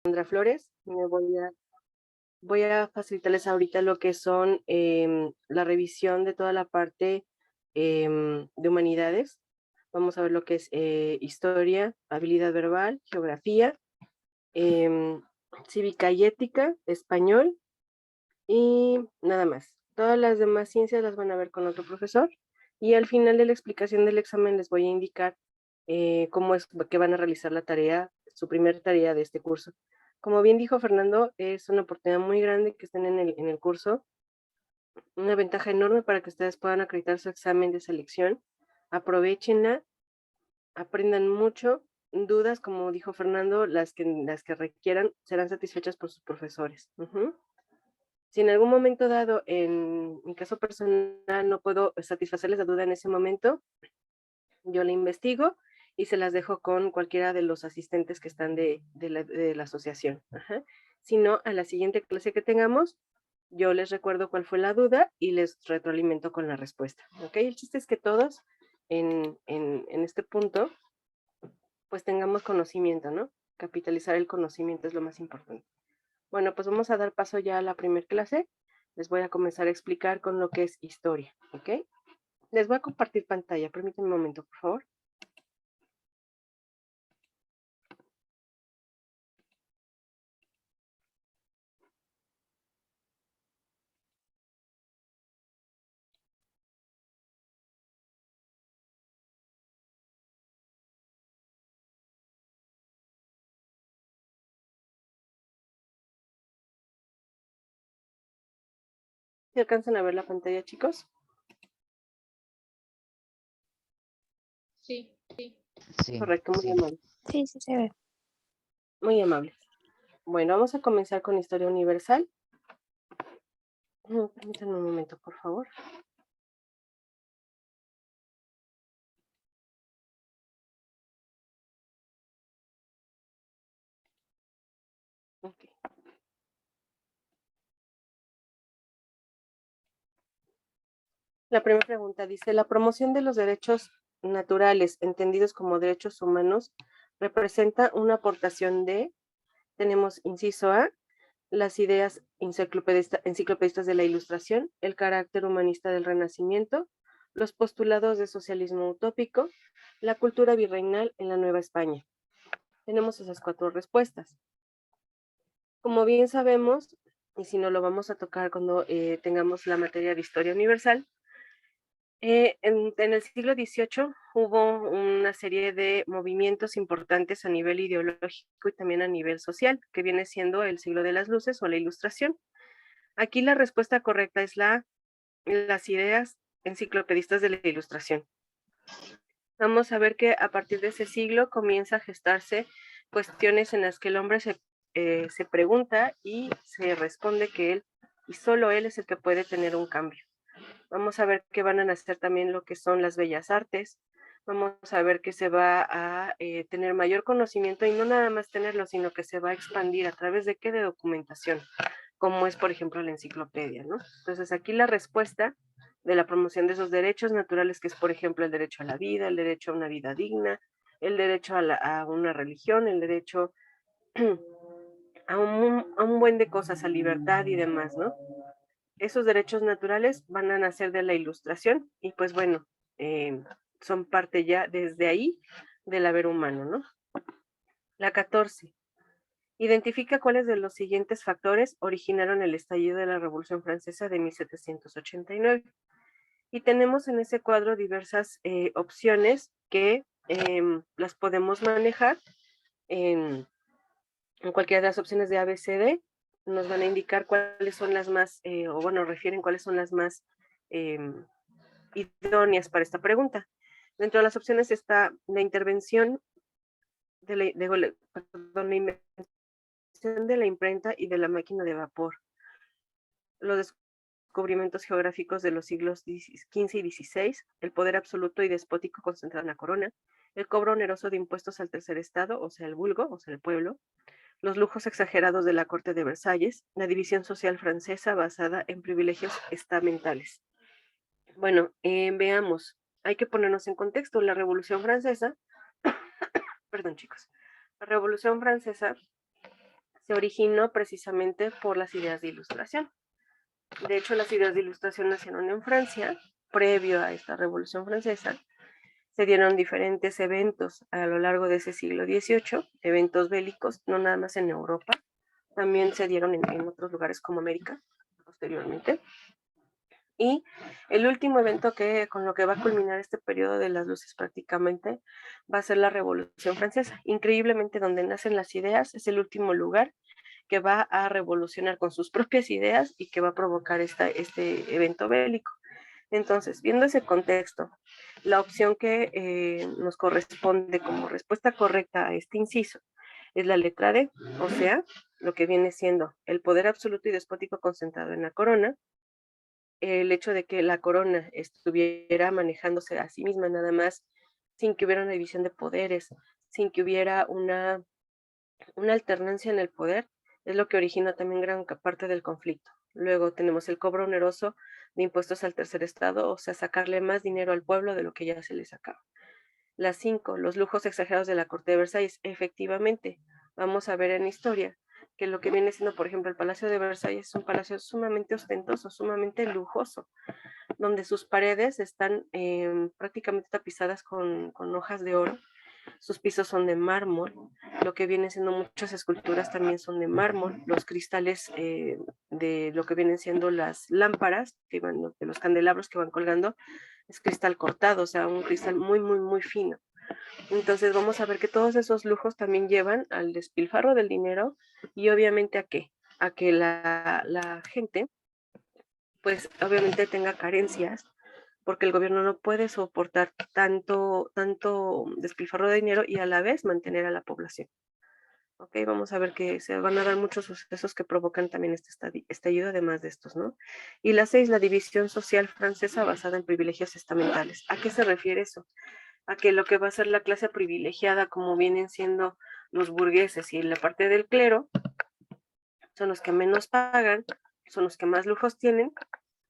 Sandra Flores. Voy a facilitarles ahorita lo que son la revisión de toda la parte de humanidades. Vamos a ver lo que es historia, habilidad verbal, geografía, em, cívica y ética, español y nada más. Todas las demás ciencias las van a ver con otro profesor y al final de la explicación del examen les voy a indicar cómo es que van a realizar la tarea, su primer tarea de este curso. Como bien dijo Fernando, es una oportunidad muy grande que estén en el curso, una ventaja enorme para que ustedes puedan acreditar su examen de selección. Aprovechenla, aprendan mucho. Dudas, como dijo Fernando, las que requieran serán satisfechas por sus profesores. Si en algún momento dado, en mi caso personal, no puedo satisfacerles la duda en ese momento, yo la investigo y se las dejo con cualquiera de los asistentes que están de la asociación. Ajá. Si no, a la siguiente clase que tengamos, yo les recuerdo cuál fue la duda y les retroalimento con la respuesta. ¿Ok? El chiste es que todos en este punto, pues tengamos conocimiento, ¿no? Capitalizar el conocimiento es lo más importante. Bueno, pues vamos a dar paso ya a la primera clase. Les voy a comenzar a explicar con lo que es historia, ¿ok? Les voy a compartir pantalla. Permítanme un momento, por favor. ¿Se alcanzan a ver la pantalla, chicos? Sí. Sí, Correcto, muy sí. amable. Sí, sí se ve. Muy amable. Bueno, vamos a comenzar con historia universal. Permítanme un momento, por favor. Okay. La primera pregunta dice, la promoción de los derechos naturales, entendidos como derechos humanos, representa una aportación de, tenemos inciso A, las ideas enciclopedistas de la Ilustración, el carácter humanista del Renacimiento, los postulados de socialismo utópico, la cultura virreinal en la Nueva España. Tenemos esas 4 respuestas. Como bien sabemos, y si no lo vamos a tocar cuando tengamos la materia de historia universal, en el siglo XVIII hubo una serie de movimientos importantes a nivel ideológico y también a nivel social, que viene siendo el siglo de las luces o la ilustración. Aquí la respuesta correcta es las ideas enciclopedistas de la ilustración. Vamos a ver que a partir de ese siglo comienza a gestarse cuestiones en las que el hombre se pregunta y se responde que él y solo él es el que puede tener un cambio. Vamos a ver que van a nacer también lo que son las bellas artes. Vamos a ver que se va a tener mayor conocimiento y no nada más tenerlo, sino que se va a expandir a través de qué, de documentación, como es por ejemplo la enciclopedia, ¿no? Entonces aquí la respuesta de la promoción de esos derechos naturales, que es por ejemplo el derecho a la vida, el derecho a una vida digna, el derecho a una religión, el derecho a un buen de cosas, a libertad y demás, ¿no? Esos derechos naturales van a nacer de la ilustración y pues bueno, son parte ya desde ahí del haber humano, ¿no? La 14. Identifica cuáles de los siguientes factores originaron el estallido de la Revolución Francesa de 1789. Y tenemos en ese cuadro diversas opciones que las podemos manejar en cualquiera de las opciones de ABCD. Nos van a indicar cuáles son las más, o bueno, refieren cuáles son las más idóneas para esta pregunta. Dentro de las opciones está la intervención la invención de la imprenta y de la máquina de vapor, los descubrimientos geográficos de los siglos XV y XVI, el poder absoluto y despótico concentrado en la corona, el cobro oneroso de impuestos al tercer estado, o sea, el vulgo, o sea, el pueblo, los lujos exagerados de la corte de Versalles, la división social francesa basada en privilegios estamentales. Bueno, veamos, hay que ponernos en contexto. La Revolución Francesa, perdón chicos, la Revolución Francesa se originó precisamente por las ideas de Ilustración. De hecho, las ideas de Ilustración nacieron en Francia, previo a esta Revolución Francesa. Se dieron diferentes eventos a lo largo de ese siglo XVIII, eventos bélicos, no nada más en Europa, también se dieron en otros lugares como América posteriormente. Y el último evento con lo que va a culminar este periodo de las luces prácticamente va a ser la Revolución Francesa. Increíblemente, donde nacen las ideas, es el último lugar que va a revolucionar con sus propias ideas y que va a provocar este evento bélico. Entonces, viendo ese contexto, la opción que nos corresponde como respuesta correcta a este inciso es la letra D, o sea, lo que viene siendo el poder absoluto y despótico concentrado en la corona, el hecho de que la corona estuviera manejándose a sí misma nada más, sin que hubiera una división de poderes, sin que hubiera una alternancia en el poder, es lo que origina también gran parte del conflicto. Luego tenemos el cobro oneroso de impuestos al tercer estado, o sea, sacarle más dinero al pueblo de lo que ya se le sacaba. Las 5, los lujos exagerados de la corte de Versalles. Efectivamente, vamos a ver en historia que lo que viene siendo, por ejemplo, el Palacio de Versalles es un palacio sumamente ostentoso, sumamente lujoso, donde sus paredes están prácticamente tapizadas con hojas de oro, sus pisos son de mármol, lo que vienen siendo muchas esculturas también son de mármol, los cristales de lo que vienen siendo las lámparas, que van, de los candelabros que van colgando, es cristal cortado, o sea, un cristal muy, muy, muy fino. Entonces vamos a ver que todos esos lujos también llevan al despilfarro del dinero y obviamente a qué? A que la gente, pues obviamente tenga carencias, porque el gobierno no puede soportar tanto despilfarro de dinero y a la vez mantener a la población. Ok, vamos a ver que se van a dar muchos sucesos que provocan también este estallido, además de estos, ¿no? Y la 6, la división social francesa basada en privilegios estamentales. ¿A qué se refiere eso? A que lo que va a ser la clase privilegiada, como vienen siendo los burgueses y la parte del clero, son los que menos pagan, son los que más lujos tienen,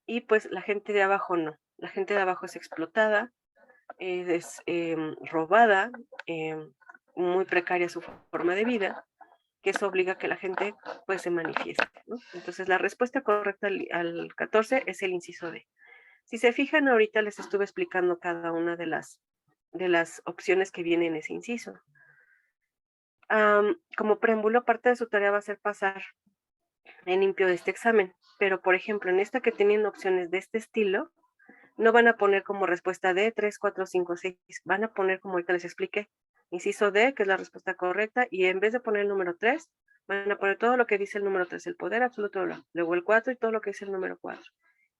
y pues la gente de abajo no. La gente de abajo es explotada, es robada, muy precaria su forma de vida, que eso obliga a que la gente pues se manifieste, ¿no? Entonces la respuesta correcta al 14 es el inciso D. Si se fijan, ahorita les estuve explicando cada una de las opciones que vienen en ese inciso. Como preámbulo, parte de su tarea va a ser pasar en limpio de este examen, pero por ejemplo, en esta que tienen opciones de este estilo, no van a poner como respuesta D, 3, 4, 5, 6, van a poner como ahorita les expliqué, inciso D, que es la respuesta correcta, y en vez de poner el número 3, van a poner todo lo que dice el número 3, el poder absoluto, luego el 4 y todo lo que dice el número 4,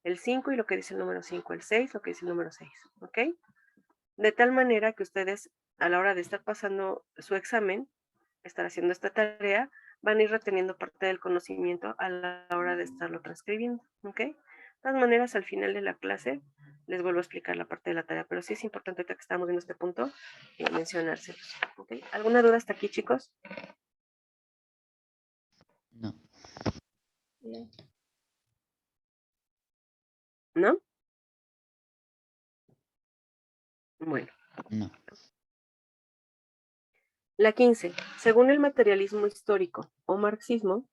el 5 y lo que dice el número 5, el 6, lo que dice el número 6, ¿ok? De tal manera que ustedes, a la hora de estar pasando su examen, estar haciendo esta tarea, van a ir reteniendo parte del conocimiento a la hora de estarlo transcribiendo, ¿ok? De todas maneras, al final de la clase, les vuelvo a explicar la parte de la tarea, pero sí es importante ahorita que estamos viendo este punto, mencionárselos, ¿ok? ¿Alguna duda hasta aquí, chicos? No. No. ¿No? Bueno. No. La 15. Según el materialismo histórico o marxismo,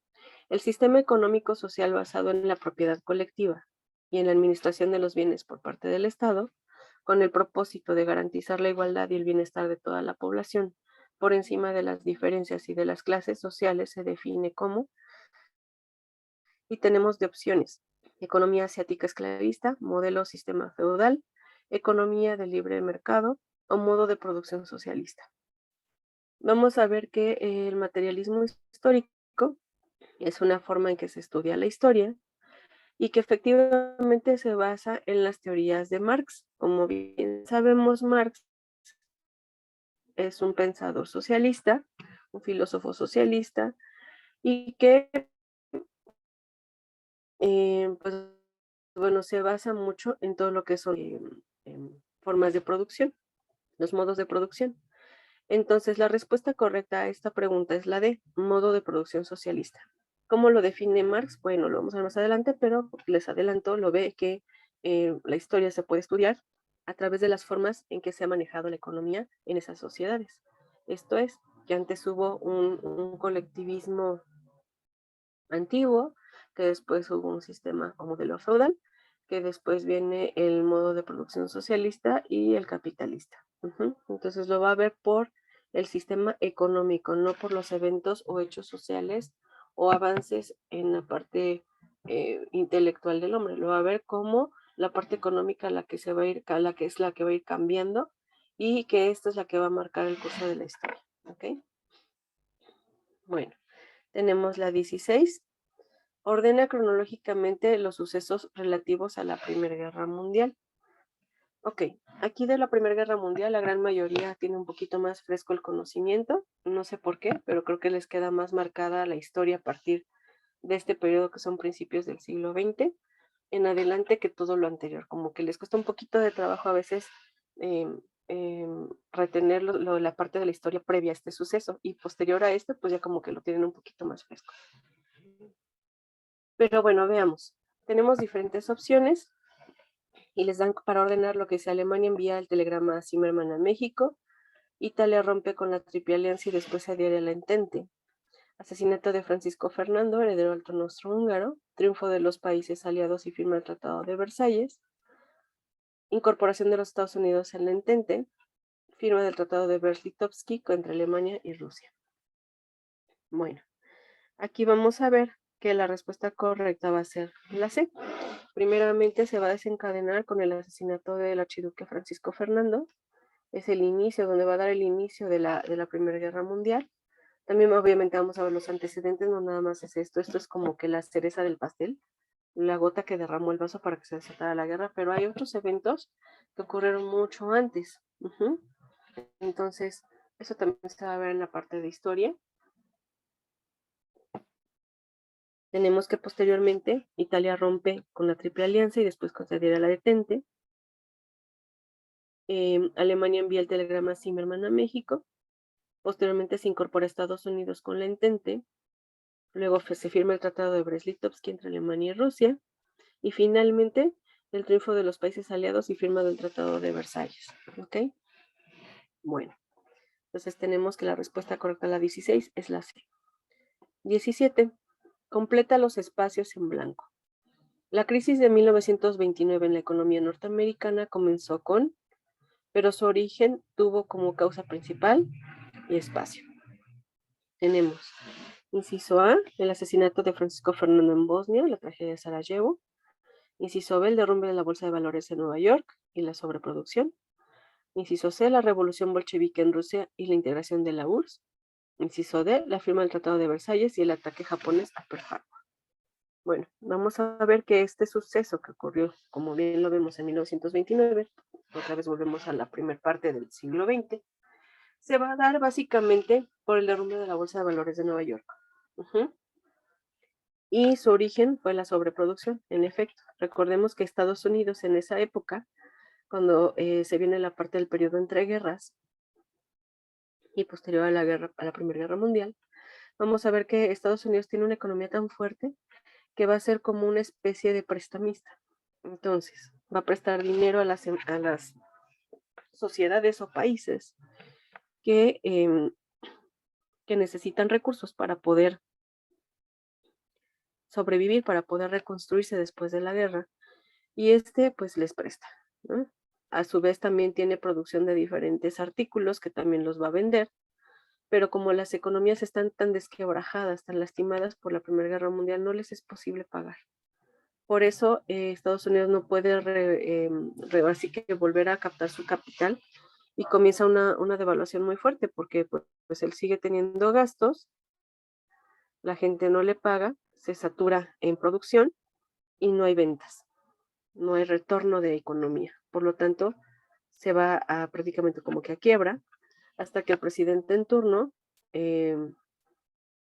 el sistema económico social basado en la propiedad colectiva y en la administración de los bienes por parte del Estado, con el propósito de garantizar la igualdad y el bienestar de toda la población por encima de las diferencias y de las clases sociales, se define como, y tenemos de opciones: economía asiática esclavista, modelo sistema feudal, economía de libre mercado o modo de producción socialista. Vamos a ver que el materialismo histórico es una forma en que se estudia la historia y que efectivamente se basa en las teorías de Marx. Como bien sabemos, Marx es un pensador socialista, un filósofo socialista, y que, pues, bueno, se basa mucho en todo lo que son formas de producción, los modos de producción. Entonces, la respuesta correcta a esta pregunta es la de modo de producción socialista. ¿Cómo lo define Marx? Bueno, lo vamos a ver más adelante, pero les adelanto, lo ve que la historia se puede estudiar a través de las formas en que se ha manejado la economía en esas sociedades. Esto es, que antes hubo un colectivismo antiguo, que después hubo un sistema o modelo feudal, que después viene el modo de producción socialista y el capitalista. Entonces lo va a ver por el sistema económico, no por los eventos o hechos sociales o avances en la parte intelectual del hombre. Lo va a ver como la parte económica la que se va a ir, la que es la que va a ir cambiando y que esta es la que va a marcar el curso de la historia. ¿Ok? Bueno, tenemos la 16. Ordena cronológicamente los sucesos relativos a la Primera Guerra Mundial. Ok, aquí de la Primera Guerra Mundial la gran mayoría tiene un poquito más fresco el conocimiento, no sé por qué, pero creo que les queda más marcada la historia a partir de este periodo que son principios del siglo XX en adelante que todo lo anterior, como que les cuesta un poquito de trabajo a veces eh, retener la parte de la historia previa a este suceso y posterior a esto, pues ya como que lo tienen un poquito más fresco. Pero bueno, veamos. Tenemos diferentes opciones y les dan para ordenar lo que es Alemania envía el telegrama a Zimmerman a México, Italia rompe con la Triple Alianza y después se adhiere a la Entente, asesinato de Francisco Fernando, heredero al trono austrohúngaro, triunfo de los países aliados y firma el Tratado de Versalles, incorporación de los Estados Unidos en la Entente, firma del Tratado de Brest-Litovsk entre Alemania y Rusia. Bueno, aquí vamos a ver que la respuesta correcta va a ser la C. Primeramente se va a desencadenar con el asesinato del archiduque Francisco Fernando. Es el inicio, donde va a dar el inicio de la Primera Guerra Mundial. También obviamente vamos a ver los antecedentes, no nada más es esto. Esto es como que la cereza del pastel, la gota que derramó el vaso para que se desatara la guerra, pero hay otros eventos que ocurrieron mucho antes. Entonces, eso también se va a ver en la parte de historia. Tenemos que posteriormente Italia rompe con la Triple Alianza y después concederá la detente. Alemania envía el telegrama Zimmerman a México. Posteriormente se incorpora a Estados Unidos con la Entente. Luego se firma el Tratado de Brest-Litovsk entre Alemania y Rusia. Y finalmente el triunfo de los países aliados y firma del Tratado de Versalles. ¿Ok? Bueno, entonces tenemos que la respuesta correcta a la 16 es la C. 17. Completa los espacios en blanco. La crisis de 1929 en la economía norteamericana comenzó con, pero su origen tuvo como causa principal y espacio. Tenemos, inciso A, el asesinato de Francisco Fernando en Bosnia, la tragedia de Sarajevo. Inciso B, el derrumbe de la Bolsa de Valores en Nueva York y la sobreproducción. Inciso C, la revolución bolchevique en Rusia y la integración de la URSS. Inciso D, la firma del Tratado de Versalles y el ataque japonés a Pearl Harbor. Bueno, vamos a ver que este suceso que ocurrió, como bien lo vemos en 1929, otra vez volvemos a la primera parte del siglo XX, se va a dar básicamente por el derrumbe de la Bolsa de Valores de Nueva York. Y su origen fue la sobreproducción, en efecto. Recordemos que Estados Unidos en esa época, cuando se viene la parte del periodo entre guerras y posterior a la Primera Guerra Mundial, vamos a ver que Estados Unidos tiene una economía tan fuerte que va a ser como una especie de prestamista. Entonces, va a prestar dinero a las sociedades o países que, que necesitan recursos para poder sobrevivir, para poder reconstruirse después de la guerra, y pues les presta, ¿no? A su vez también tiene producción de diferentes artículos que también los va a vender, pero como las economías están tan desquebrajadas, tan lastimadas por la Primera Guerra Mundial, no les es posible pagar. Por eso Estados Unidos no puede así que volver a captar su capital y comienza una devaluación muy fuerte porque pues él sigue teniendo gastos, la gente no le paga, se satura en producción y no hay ventas, no hay retorno de economía. Por lo tanto, se va a prácticamente como que a quiebra hasta que el presidente en turno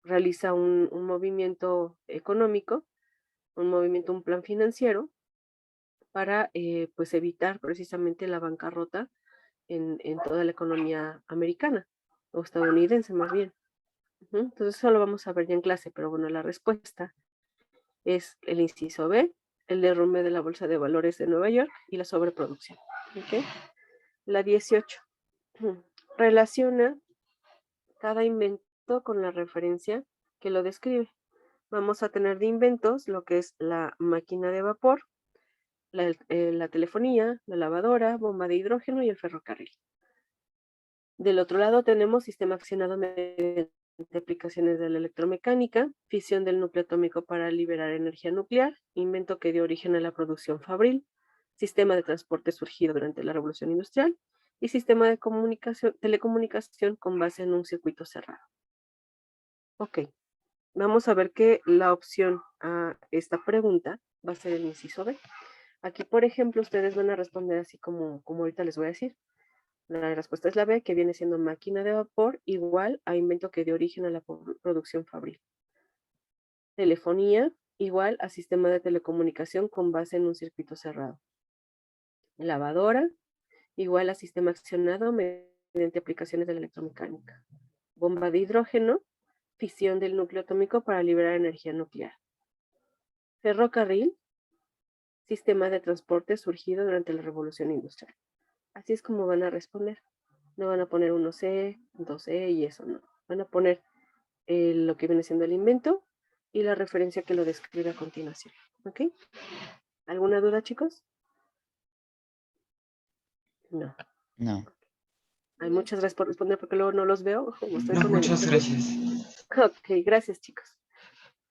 realiza un movimiento económico, un plan financiero para pues evitar precisamente la bancarrota en toda la economía americana o estadounidense más bien. Entonces eso lo vamos a ver ya en clase, pero bueno, la respuesta es el inciso B, el derrumbe de la Bolsa de Valores de Nueva York y la sobreproducción. ¿Okay? La 18. Relaciona cada invento con la referencia que lo describe. vamos a tener de inventos lo que es la máquina de vapor, la telefonía, la lavadora, bomba de hidrógeno y el ferrocarril. Del otro lado tenemos sistema accionado mediante aplicaciones de la electromecánica, fisión del núcleo atómico para liberar energía nuclear, invento que dio origen a la producción fabril, sistema de transporte surgido durante la Revolución Industrial y sistema de telecomunicación con base en un circuito cerrado. Ok, vamos a ver que la opción a esta pregunta va a ser el inciso B. Aquí, por ejemplo, ustedes van a responder así como ahorita les voy a decir. La respuesta es la B, que viene siendo máquina de vapor igual a invento que dio origen a la producción fabril. Telefonía igual a sistema de telecomunicación con base en un circuito cerrado. Lavadora igual a sistema accionado mediante aplicaciones de la electromecánica. Bomba de hidrógeno, fisión del núcleo atómico para liberar energía nuclear. Ferrocarril, sistema de transporte surgido durante la Revolución Industrial. Así es como van a responder. No van a poner 1C, 2C y eso no. Van a poner lo que viene siendo el invento y la referencia que lo describe a continuación. ¿Ok? ¿Alguna duda, chicos? No. No. Hay muchas gracias por responder porque luego no los veo. No, muchas gracias. Ok, gracias, chicos.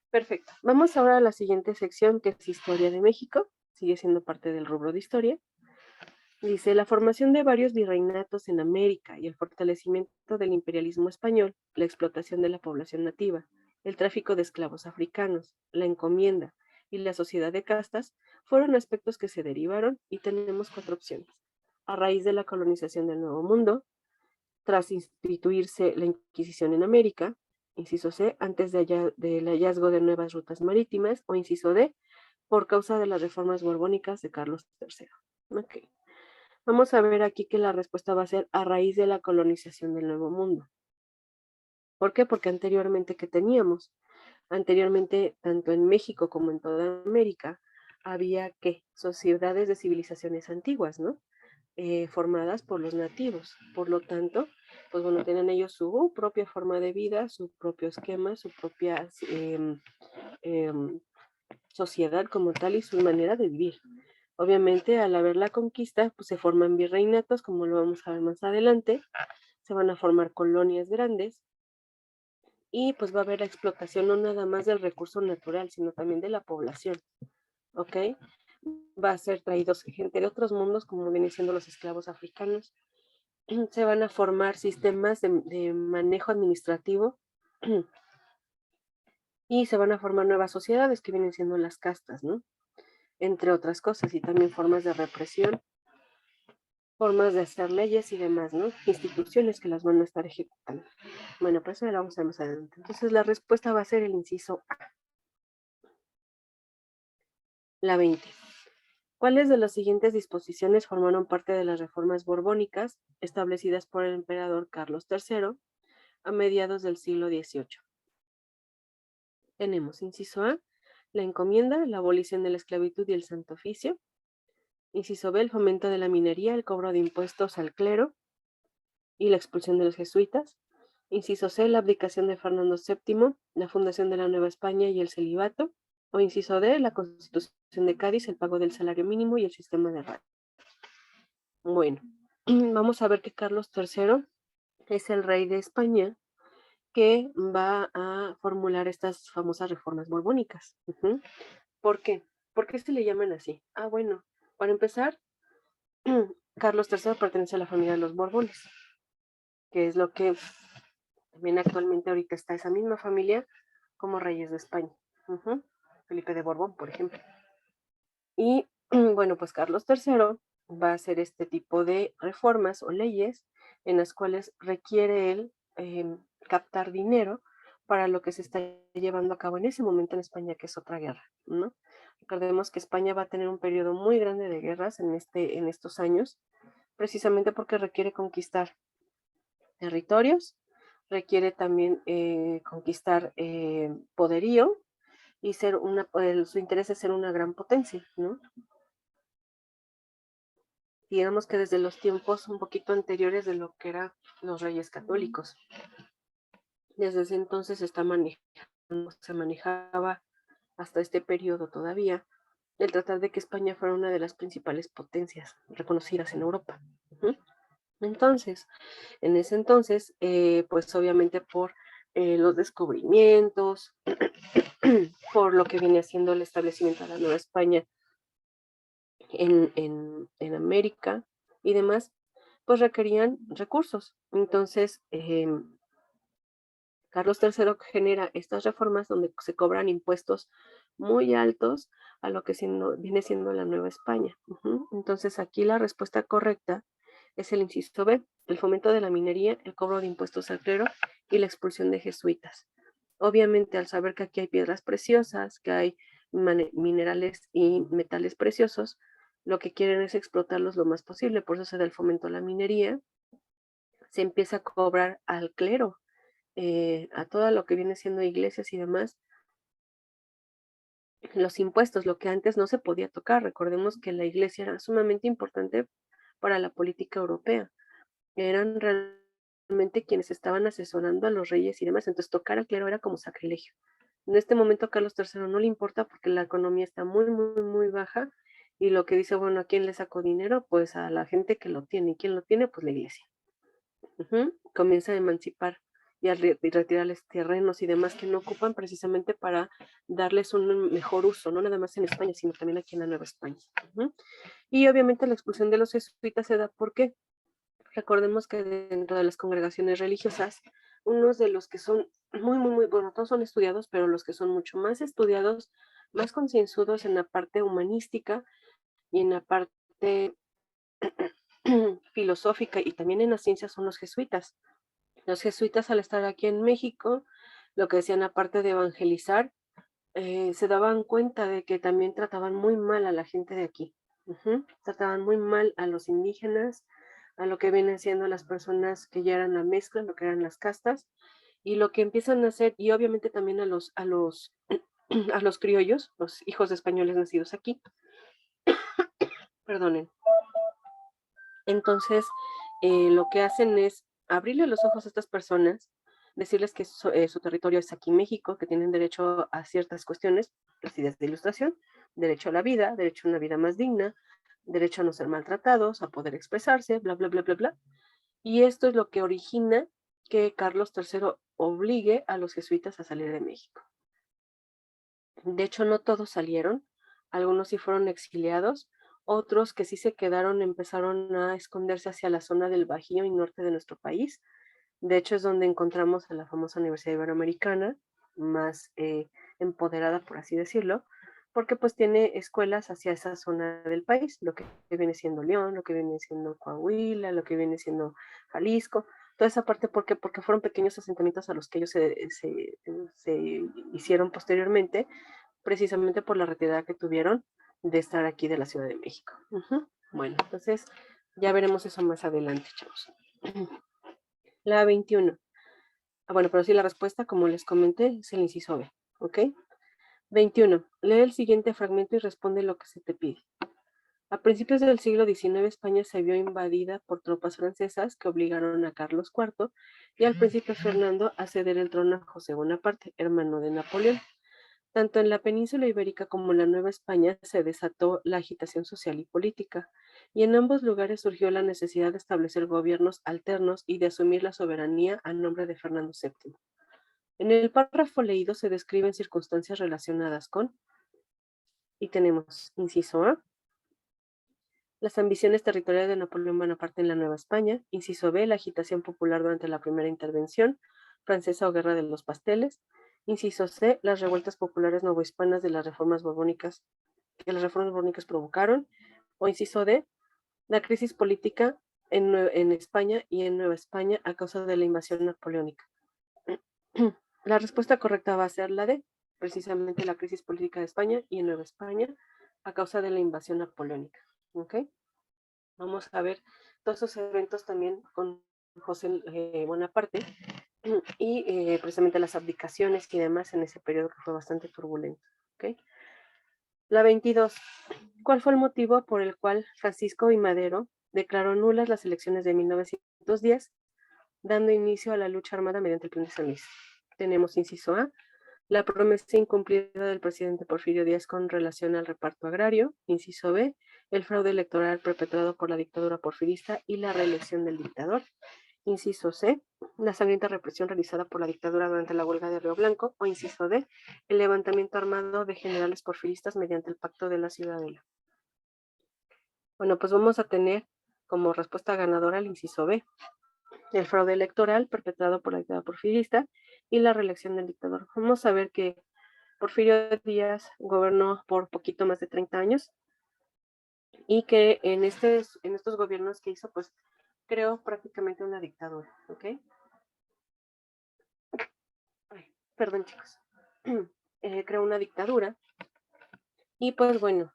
Perfecto. Vamos ahora a la siguiente sección, que es Historia de México. Sigue siendo parte del rubro de Historia. Dice, la formación de varios virreinatos en América y el fortalecimiento del imperialismo español, la explotación de la población nativa, el tráfico de esclavos africanos, la encomienda y la sociedad de castas fueron aspectos que se derivaron y tenemos 4 opciones. A raíz de la colonización del Nuevo Mundo, tras instituirse la Inquisición en América, inciso C, antes del hallazgo de nuevas rutas marítimas, o inciso D, por causa de las reformas borbónicas de Carlos III. Ok. Vamos a ver aquí que la respuesta va a ser a raíz de la colonización del Nuevo Mundo. ¿Por qué? Porque anteriormente, ¿qué teníamos? Anteriormente, tanto en México como en toda América, había ¿qué? Sociedades de civilizaciones antiguas, ¿no? Formadas por los nativos. Por lo tanto, pues bueno, tienen ellos su propia forma de vida, su propio esquema, su propia sociedad como tal y su manera de vivir. Obviamente, al haber la conquista, pues se forman virreinatos, como lo vamos a ver más adelante, se van a formar colonias grandes y pues va a haber la explotación no nada más del recurso natural, sino también de la población, ¿ok? Va a ser traídos gente de otros mundos, como vienen siendo los esclavos africanos, se van a formar sistemas de manejo administrativo y se van a formar nuevas sociedades que vienen siendo las castas, ¿no? Entre otras cosas, y también formas de represión, formas de hacer leyes y demás, ¿no? Instituciones que las van a estar ejecutando. Bueno, pues eso ya lo vamos a ver más adelante. Entonces la respuesta va a ser el inciso A. La 20. ¿Cuáles de las siguientes disposiciones formaron parte de las reformas borbónicas establecidas por el emperador Carlos III a mediados del siglo XVIII? Tenemos inciso A, la encomienda, la abolición de la esclavitud y el santo oficio. Inciso B, el fomento de la minería, el cobro de impuestos al clero y la expulsión de los jesuitas. Inciso C, la abdicación de Fernando VII, la fundación de la Nueva España y el celibato. O inciso D, la Constitución de Cádiz, el pago del salario mínimo y el sistema de radio. Bueno, vamos a ver que Carlos III es el rey de España que va a formular estas famosas reformas borbónicas. ¿Por qué? ¿Por qué se le llaman así? Ah, bueno, para empezar, Carlos III pertenece a la familia de los Borbones, que es lo que también actualmente ahorita está esa misma familia como reyes de España. Felipe de Borbón, por ejemplo. Y bueno, pues Carlos III va a hacer este tipo de reformas o leyes en las cuales requiere él captar dinero para lo que se está llevando a cabo en ese momento en España, que es otra guerra, ¿no? Recordemos que España va a tener un periodo muy grande de guerras en estos años, precisamente porque requiere conquistar territorios, requiere también conquistar poderío y su interés es ser una gran potencia, ¿no? Digamos que desde los tiempos un poquito anteriores de lo que eran los reyes católicos. Desde ese entonces se está manejando no se manejaba hasta este periodo todavía, el tratar de que España fuera una de las principales potencias reconocidas en Europa. Entonces, en ese entonces, pues obviamente por los descubrimientos, por lo que viene haciendo el establecimiento de la Nueva España en América y demás, pues requerían recursos. Entonces, Carlos III genera estas reformas donde se cobran impuestos muy altos a lo que viene siendo la Nueva España. Entonces, aquí la respuesta correcta es el inciso B, el fomento de la minería, el cobro de impuestos al clero y la expulsión de jesuitas. Obviamente, al saber que aquí hay piedras preciosas, que hay minerales y metales preciosos, lo que quieren es explotarlos lo más posible, por eso se da el fomento a la minería, se empieza a cobrar al clero, a todo lo que viene siendo iglesias y demás, los impuestos, lo que antes no se podía tocar. Recordemos que la iglesia era sumamente importante para la política europea. Eran realmente quienes estaban asesorando a los reyes y demás, entonces tocar al clero era como sacrilegio. En este momento a Carlos III no le importa porque la economía está muy, muy, muy baja y lo que dice, bueno, ¿a quién le sacó dinero? Pues a la gente que lo tiene. ¿Y quién lo tiene? Pues la iglesia. Comienza a emancipar y a retirarles terrenos y demás que no ocupan precisamente para darles un mejor uso, no nada más en España, sino también aquí en la Nueva España. Y obviamente la expulsión de los jesuitas se da porque recordemos que dentro de las congregaciones religiosas, unos de los que son muy, muy, muy, bueno, todos son estudiados, pero los que son mucho más estudiados, más concienzudos en la parte humanística y en la parte filosófica y también en las ciencias son los jesuitas. Los jesuitas al estar aquí en México, lo que decían aparte de evangelizar, se daban cuenta de que también trataban muy mal a la gente de aquí. Trataban muy mal a los indígenas, a lo que vienen siendo las personas que ya eran la mezcla, lo que eran las castas, y lo que empiezan a hacer, y obviamente también a los criollos, los hijos de españoles nacidos aquí, perdonen. Entonces, lo que hacen es abrirle los ojos a estas personas, decirles que su territorio es aquí México, que tienen derecho a ciertas cuestiones, las ideas de ilustración, derecho a la vida, derecho a una vida más digna, derecho a no ser maltratados, a poder expresarse, bla, bla, bla, bla, bla. Y esto es lo que origina que Carlos III obligue a los jesuitas a salir de México. De hecho, no todos salieron, algunos sí fueron exiliados, otros que sí se quedaron empezaron a esconderse hacia la zona del Bajío y norte de nuestro país. De hecho, es donde encontramos a la famosa Universidad Iberoamericana, más empoderada, por así decirlo, porque pues tiene escuelas hacia esa zona del país, lo que viene siendo León, lo que viene siendo Coahuila, lo que viene siendo Jalisco, toda esa parte, ¿por qué? Porque fueron pequeños asentamientos a los que ellos se hicieron posteriormente, precisamente por la retirada que tuvieron de estar aquí de la Ciudad de México. Bueno, entonces ya veremos eso más adelante, chavos. La 21. Bueno, pero sí la respuesta, como les comenté, es el inciso B, ¿ok? 21. Lee el siguiente fragmento y responde lo que se te pide. A principios del siglo XIX, España se vio invadida por tropas francesas que obligaron a Carlos IV y al príncipe Fernando a ceder el trono a José Bonaparte, hermano de Napoleón. Tanto en la península ibérica como en la Nueva España se desató la agitación social y política, y en ambos lugares surgió la necesidad de establecer gobiernos alternos y de asumir la soberanía a nombre de Fernando VII. En el párrafo leído se describen circunstancias relacionadas con, y tenemos, inciso A, las ambiciones territoriales de Napoleón Bonaparte en la Nueva España, inciso B, la agitación popular durante la primera intervención francesa o guerra de los pasteles, inciso C, las revueltas populares novohispanas de las reformas borbónicas que las reformas borbónicas provocaron, o inciso D, la crisis política en España y en Nueva España a causa de la invasión napoleónica. La respuesta correcta va a ser la D, precisamente la crisis política de España y en Nueva España a causa de la invasión napoleónica. ¿Ok? Vamos a ver todos esos eventos también con José Bonaparte y precisamente las abdicaciones y demás en ese periodo que fue bastante turbulento. ¿Ok? La 22. ¿Cuál fue el motivo por el cual Francisco I. Madero declaró nulas las elecciones de 1910, dando inicio a la lucha armada mediante el Plan de San Luis? Tenemos inciso A, La promesa incumplida del presidente Porfirio Díaz con relación al reparto agrario, inciso B, el fraude electoral perpetrado por la dictadura porfirista y la reelección del dictador. Inciso C, la sangrienta represión realizada por la dictadura durante la huelga de Río Blanco. O inciso D, el levantamiento armado de generales porfiristas mediante el Pacto de la Ciudadela. Bueno, pues vamos a tener como respuesta ganadora el inciso B, el fraude electoral perpetrado por la dictadura porfirista y la reelección del dictador. Vamos a ver que Porfirio Díaz gobernó por poquito más de 30 años y que en estos gobiernos que hizo, pues creó prácticamente una dictadura, ¿ok? Ay, perdón, chicos. Creó una dictadura y pues bueno,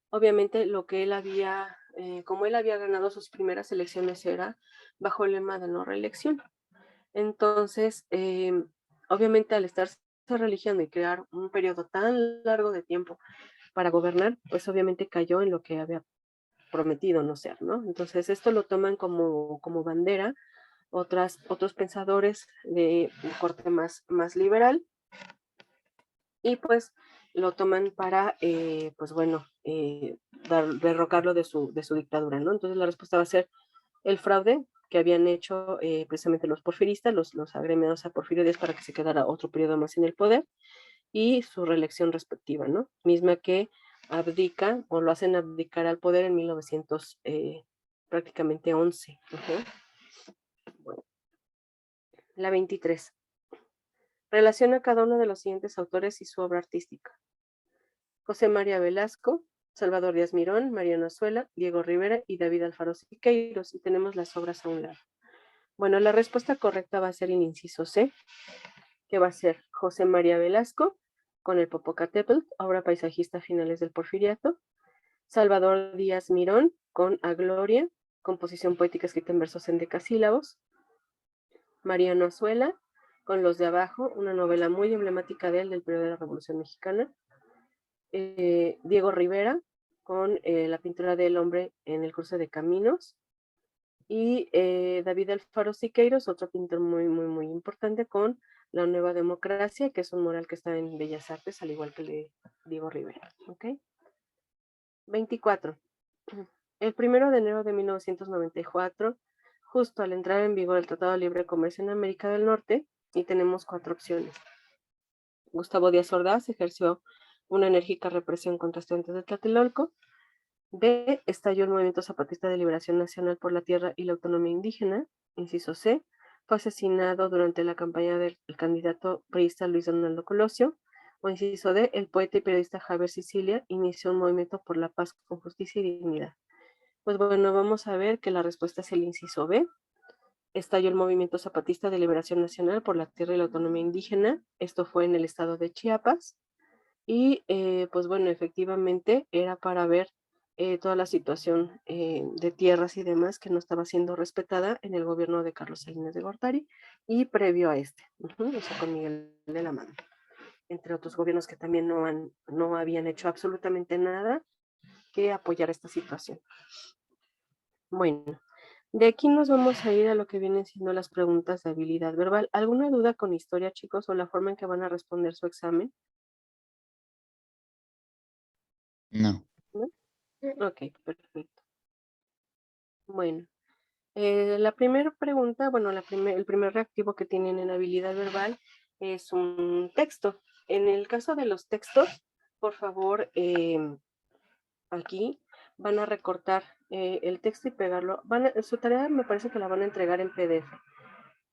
obviamente lo que él había, como él había ganado sus primeras elecciones era bajo el lema de no reelección. Entonces, obviamente al estarse religiendo y crear un periodo tan largo de tiempo para gobernar, pues obviamente cayó en lo que había prometido no ser, ¿no? Entonces esto lo toman como bandera otros pensadores de corte más liberal y pues lo toman para, pues bueno, derrocarlo de su dictadura, ¿no? Entonces la respuesta va a ser el fraude que habían hecho precisamente los porfiristas, los agremiados a Porfirio Díaz para que se quedara otro periodo más en el poder y su reelección respectiva, ¿no? Misma que abdica o lo hacen abdicar al poder en 1900, prácticamente 11. Bueno, la 23. Relaciona cada uno de los siguientes autores y su obra artística. José María Velasco, Salvador Díaz Mirón, Mariano Azuela, Diego Rivera y David Alfaro Siqueiros. Y tenemos las obras a un lado. Bueno, la respuesta correcta va a ser en inciso C, que va a ser José María Velasco, con el Popocatépetl, obra paisajista a finales del Porfiriato. Salvador Díaz Mirón, con A Gloria, composición poética escrita en versos endecasílabos. Mariano Azuela, con Los de Abajo, una novela muy emblemática de él del periodo de la Revolución Mexicana. Diego Rivera, con la pintura del hombre en el cruce de caminos. Y David Alfaro Siqueiros, otro pintor muy importante, con La Nueva Democracia, que es un mural que está en Bellas Artes, al igual que el de Diego Rivera. ¿Ok? 24. El 1 de enero de 1994, justo al entrar en vigor el Tratado de Libre Comercio en América del Norte, y tenemos 4 opciones. Gustavo Díaz Ordaz ejerció una enérgica represión contra estudiantes de Tlatelolco. B. Estalló el Movimiento Zapatista de Liberación Nacional por la Tierra y la Autonomía Indígena. Inciso C. Fue asesinado durante la campaña del candidato priista Luis Donaldo Colosio. O inciso D. El poeta y periodista Javier Sicilia inició un movimiento por la paz con justicia y dignidad. Pues bueno, vamos a ver que la respuesta es el inciso B. Estalló el Movimiento Zapatista de Liberación Nacional por la Tierra y la Autonomía Indígena. Esto fue en el estado de Chiapas. Y pues bueno, efectivamente era para ver toda la situación de tierras y demás que no estaba siendo respetada en el gobierno de Carlos Salinas de Gortari y previo a este, o sea, con Miguel de la Mano, entre otros gobiernos que también no habían hecho absolutamente nada que apoyar esta situación. Bueno, de aquí nos vamos a ir a lo que vienen siendo las preguntas de habilidad verbal. ¿Alguna duda con historia, chicos, o la forma en que van a responder su examen? No. ¿No? Ok, perfecto. Bueno, la primera pregunta, bueno, el primer reactivo que tienen en habilidad verbal es un texto. En el caso de los textos, por favor, aquí van a recortar el texto y pegarlo. Su tarea me parece que la van a entregar en PDF.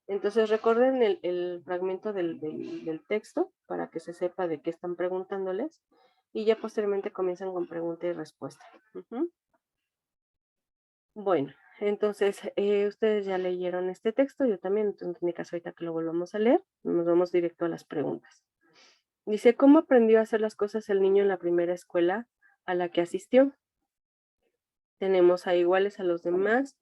Entonces recuerden el fragmento del texto para que se sepa de qué están preguntándoles y ya posteriormente comienzan con pregunta y respuesta. Bueno, entonces ustedes ya leyeron este texto, yo también, entonces en mi caso ahorita que lo volvamos a leer, nos vamos directo a las preguntas. Dice, ¿cómo aprendió a hacer las cosas el niño en la primera escuela a la que asistió? Tenemos a iguales a los demás,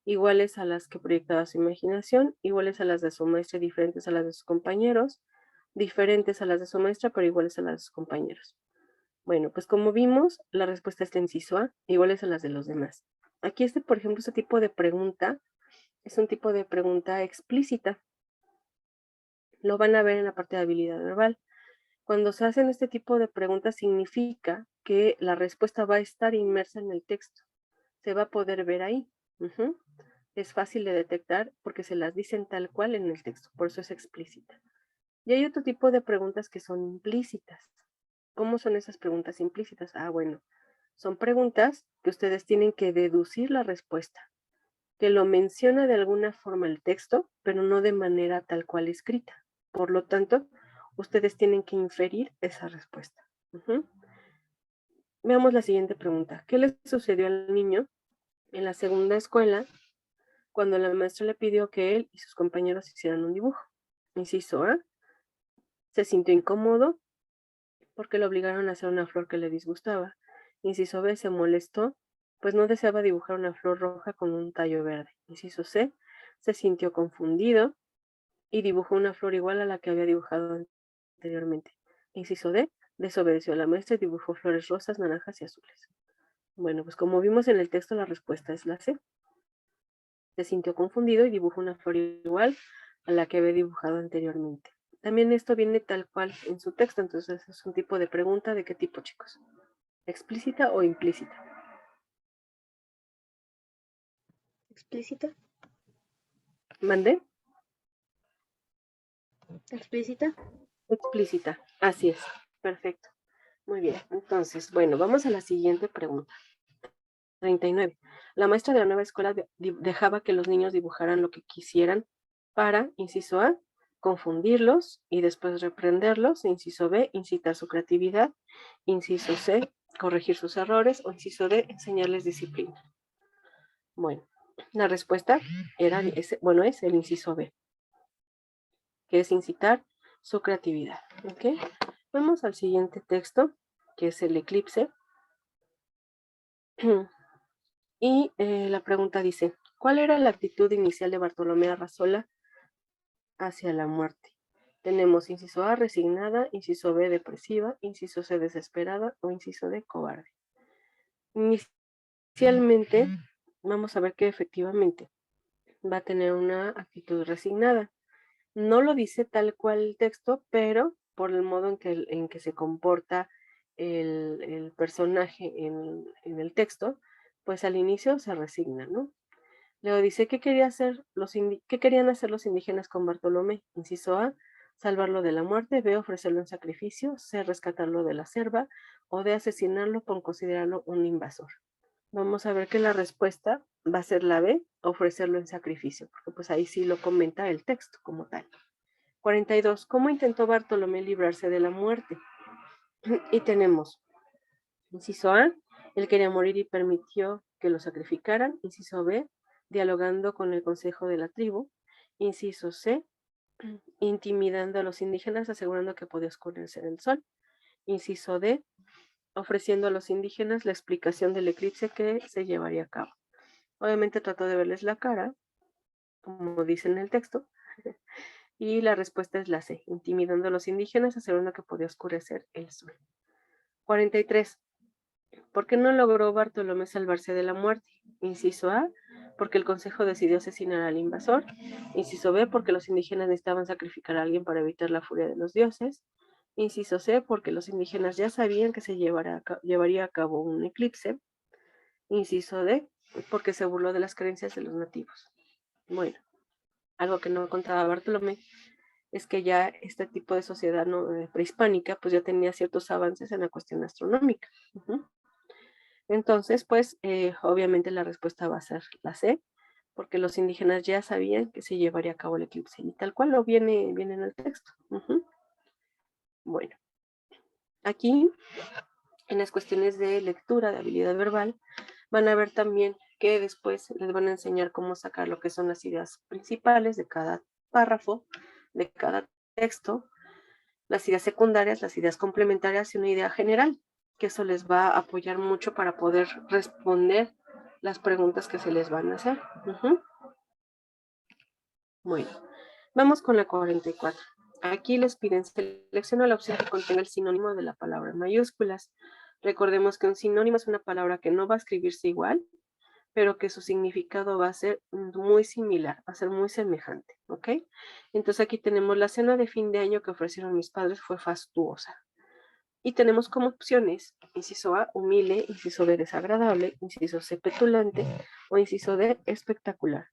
iguales a las que proyectaba su imaginación, iguales a las de su maestra, diferentes a las de sus compañeros, diferentes a las de su maestra, pero iguales a las de sus compañeros. Bueno, pues como vimos, la respuesta está en inciso A, iguales a las de los demás. Aquí por ejemplo, este tipo de pregunta es un tipo de pregunta explícita. Lo van a ver en la parte de habilidad verbal. Cuando se hacen este tipo de preguntas significa que la respuesta va a estar inmersa en el texto. Se va a poder ver ahí. Ujú. Es fácil de detectar porque se las dicen tal cual en el texto, por eso es explícita. Y hay otro tipo de preguntas que son implícitas. ¿Cómo son esas preguntas implícitas? Ah, bueno, son preguntas que ustedes tienen que deducir la respuesta, que lo menciona de alguna forma el texto, pero no de manera tal cual escrita. Por lo tanto, ustedes tienen que inferir esa respuesta. Ujú. Veamos la siguiente pregunta. ¿Qué le sucedió al niño en la segunda escuela cuando la maestra le pidió que él y sus compañeros hicieran un dibujo? Inciso A, se sintió incómodo porque lo obligaron a hacer una flor que le disgustaba. Inciso B, se molestó, pues no deseaba dibujar una flor roja con un tallo verde. Inciso C, se sintió confundido y dibujó una flor igual a la que había dibujado anteriormente. Inciso D, desobedeció a la maestra y dibujó flores rosas, naranjas y azules. Bueno, pues como vimos en el texto, la respuesta es la C. Se sintió confundido y dibujó una flor igual a la que había dibujado anteriormente. También esto viene tal cual en su texto, entonces es un tipo de pregunta. ¿De qué tipo, chicos? ¿Explícita o implícita? ¿Explícita? ¿Mandé? ¿Explícita? Explícita. Así es. Perfecto. Muy bien. Entonces, bueno, vamos a la siguiente pregunta. 39. La maestra de la nueva escuela dejaba que los niños dibujaran lo que quisieran para, inciso A, confundirlos y después reprenderlos. Inciso B, incitar su creatividad. Inciso C, corregir sus errores. O inciso D, enseñarles disciplina. Bueno, la respuesta era, es el inciso B, que es incitar su creatividad. ¿Ok? Vamos al siguiente texto, que es el eclipse. Y la pregunta dice, ¿cuál era la actitud inicial de Bartolomé Arrazola hacia la muerte? Tenemos inciso A, resignada, inciso B, depresiva, inciso C, desesperada o inciso D, cobarde. Inicialmente, vamos a ver que efectivamente va a tener una actitud resignada. No lo dice tal cual el texto, pero por el modo en que se comporta el personaje en el texto, pues al inicio se resigna, ¿no? Luego dice, ¿qué querían hacer los indígenas con Bartolomé? Inciso A, salvarlo de la muerte. B, ofrecerlo en sacrificio. C, rescatarlo de la selva. O D, asesinarlo por considerarlo un invasor. Vamos a ver que la respuesta va a ser la B, ofrecerlo en sacrificio, porque pues ahí sí lo comenta el texto como tal. 42. ¿Cómo intentó Bartolomé librarse de la muerte? Y tenemos, inciso A, él quería morir y permitió que lo sacrificaran. Inciso B, dialogando con el consejo de la tribu. Inciso C, intimidando a los indígenas, asegurando que podía oscurecerse en el sol. Inciso D, ofreciendo a los indígenas la explicación del eclipse que se llevaría a cabo. Obviamente trató de verles la cara, como dice en el texto, y la respuesta es la C, intimidando a los indígenas, asegurando que podía oscurecer el sol. 43. ¿Por qué no logró Bartolomé salvarse de la muerte? Inciso A, porque el consejo decidió asesinar al invasor. Inciso B, porque los indígenas necesitaban sacrificar a alguien para evitar la furia de los dioses. Inciso C, porque los indígenas ya sabían que se llevaría a cabo un eclipse. Inciso D, porque se burló de las creencias de los nativos. Bueno, algo que no contaba Bartolomé es que ya este tipo de sociedad prehispánica pues ya tenía ciertos avances en la cuestión astronómica. Entonces, pues obviamente la respuesta va a ser la C, porque los indígenas ya sabían que se llevaría a cabo el eclipse y tal cual lo viene en el texto. Bueno, aquí en las cuestiones de lectura, de habilidad verbal, van a ver también que después les van a enseñar cómo sacar lo que son las ideas principales de cada párrafo, de cada texto, las ideas secundarias, las ideas complementarias y una idea general, que eso les va a apoyar mucho para poder responder las preguntas que se les van a hacer. Bueno, vamos con la 44. Aquí les piden selecciona la opción que contenga el sinónimo de la palabra en mayúsculas. Recordemos que un sinónimo es una palabra que no va a escribirse igual, pero que su significado va a ser muy similar, va a ser muy semejante, ¿ok? Entonces aquí tenemos la cena de fin de año que ofrecieron mis padres fue fastuosa. Y tenemos como opciones, inciso A, humilde, inciso B, desagradable, inciso C, petulante o inciso D, espectacular.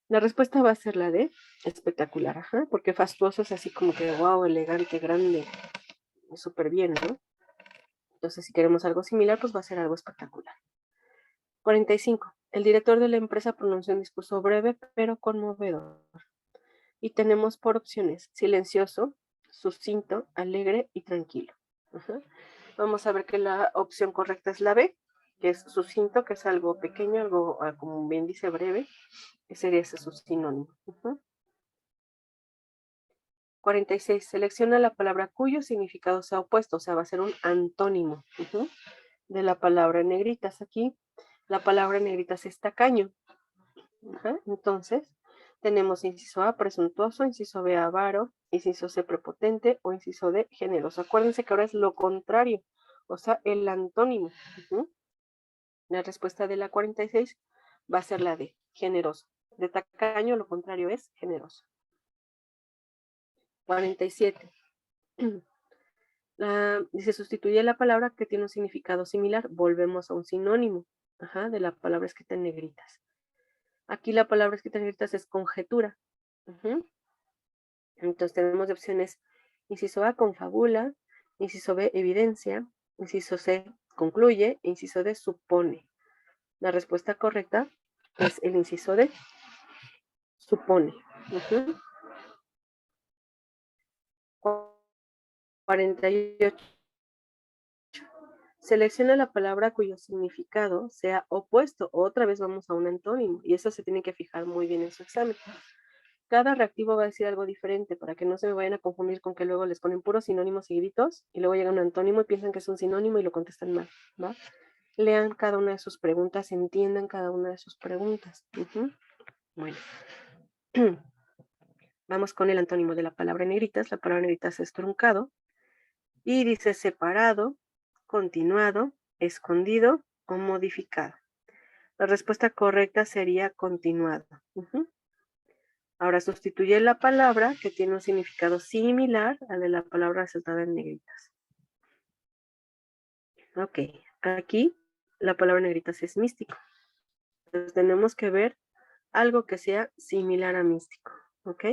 La respuesta va a ser la D, espectacular, ajá, porque fastuoso es así como que wow, elegante, grande, súper bien, ¿no? Entonces, si queremos algo similar, pues va a ser algo espectacular. 45. El director de la empresa pronunció un discurso breve pero conmovedor. Y tenemos por opciones silencioso, sucinto, alegre y tranquilo. Ajá. Vamos a ver que la opción correcta es la B, que es sucinto, que es algo pequeño, algo, como bien dice, breve, que sería ese su sinónimo. 46. Selecciona la palabra cuyo significado sea opuesto, o sea, va a ser un antónimo de la palabra en negritas. Aquí la palabra en negritas es tacaño. Entonces, tenemos inciso A, presuntuoso, inciso B, avaro, inciso C, prepotente o inciso D, generoso. Acuérdense que ahora es lo contrario, o sea, el antónimo. La respuesta de la 46 va a ser la D, generoso. De tacaño, lo contrario es generoso. 47. Dice, sustituye la palabra que tiene un significado similar. Volvemos a un sinónimo de la palabra escrita en negritas. Aquí la palabra escrita en negritas es conjetura. Entonces tenemos de opciones inciso A, confabula, inciso B, evidencia, inciso C, concluye, inciso D, supone. La respuesta correcta es el inciso D, supone. 48. Selecciona la palabra cuyo significado sea opuesto. Otra vez vamos a un antónimo y eso se tiene que fijar muy bien en su examen. Cada reactivo va a decir algo diferente para que no se me vayan a confundir con que luego les ponen puros sinónimos seguiditos y luego llega un antónimo y piensan que es un sinónimo y lo contestan mal, ¿va? Lean cada una de sus preguntas, entiendan cada una de sus preguntas. Bueno. Vamos con el antónimo de la palabra negritas. La palabra negritas es truncado y dice separado, continuado, escondido o modificado. La respuesta correcta sería continuado. Ahora sustituye la palabra que tiene un significado similar al de la palabra resaltada en negritas. Ok, aquí la palabra negritas es místico. Entonces tenemos que ver algo que sea similar a místico. Ok,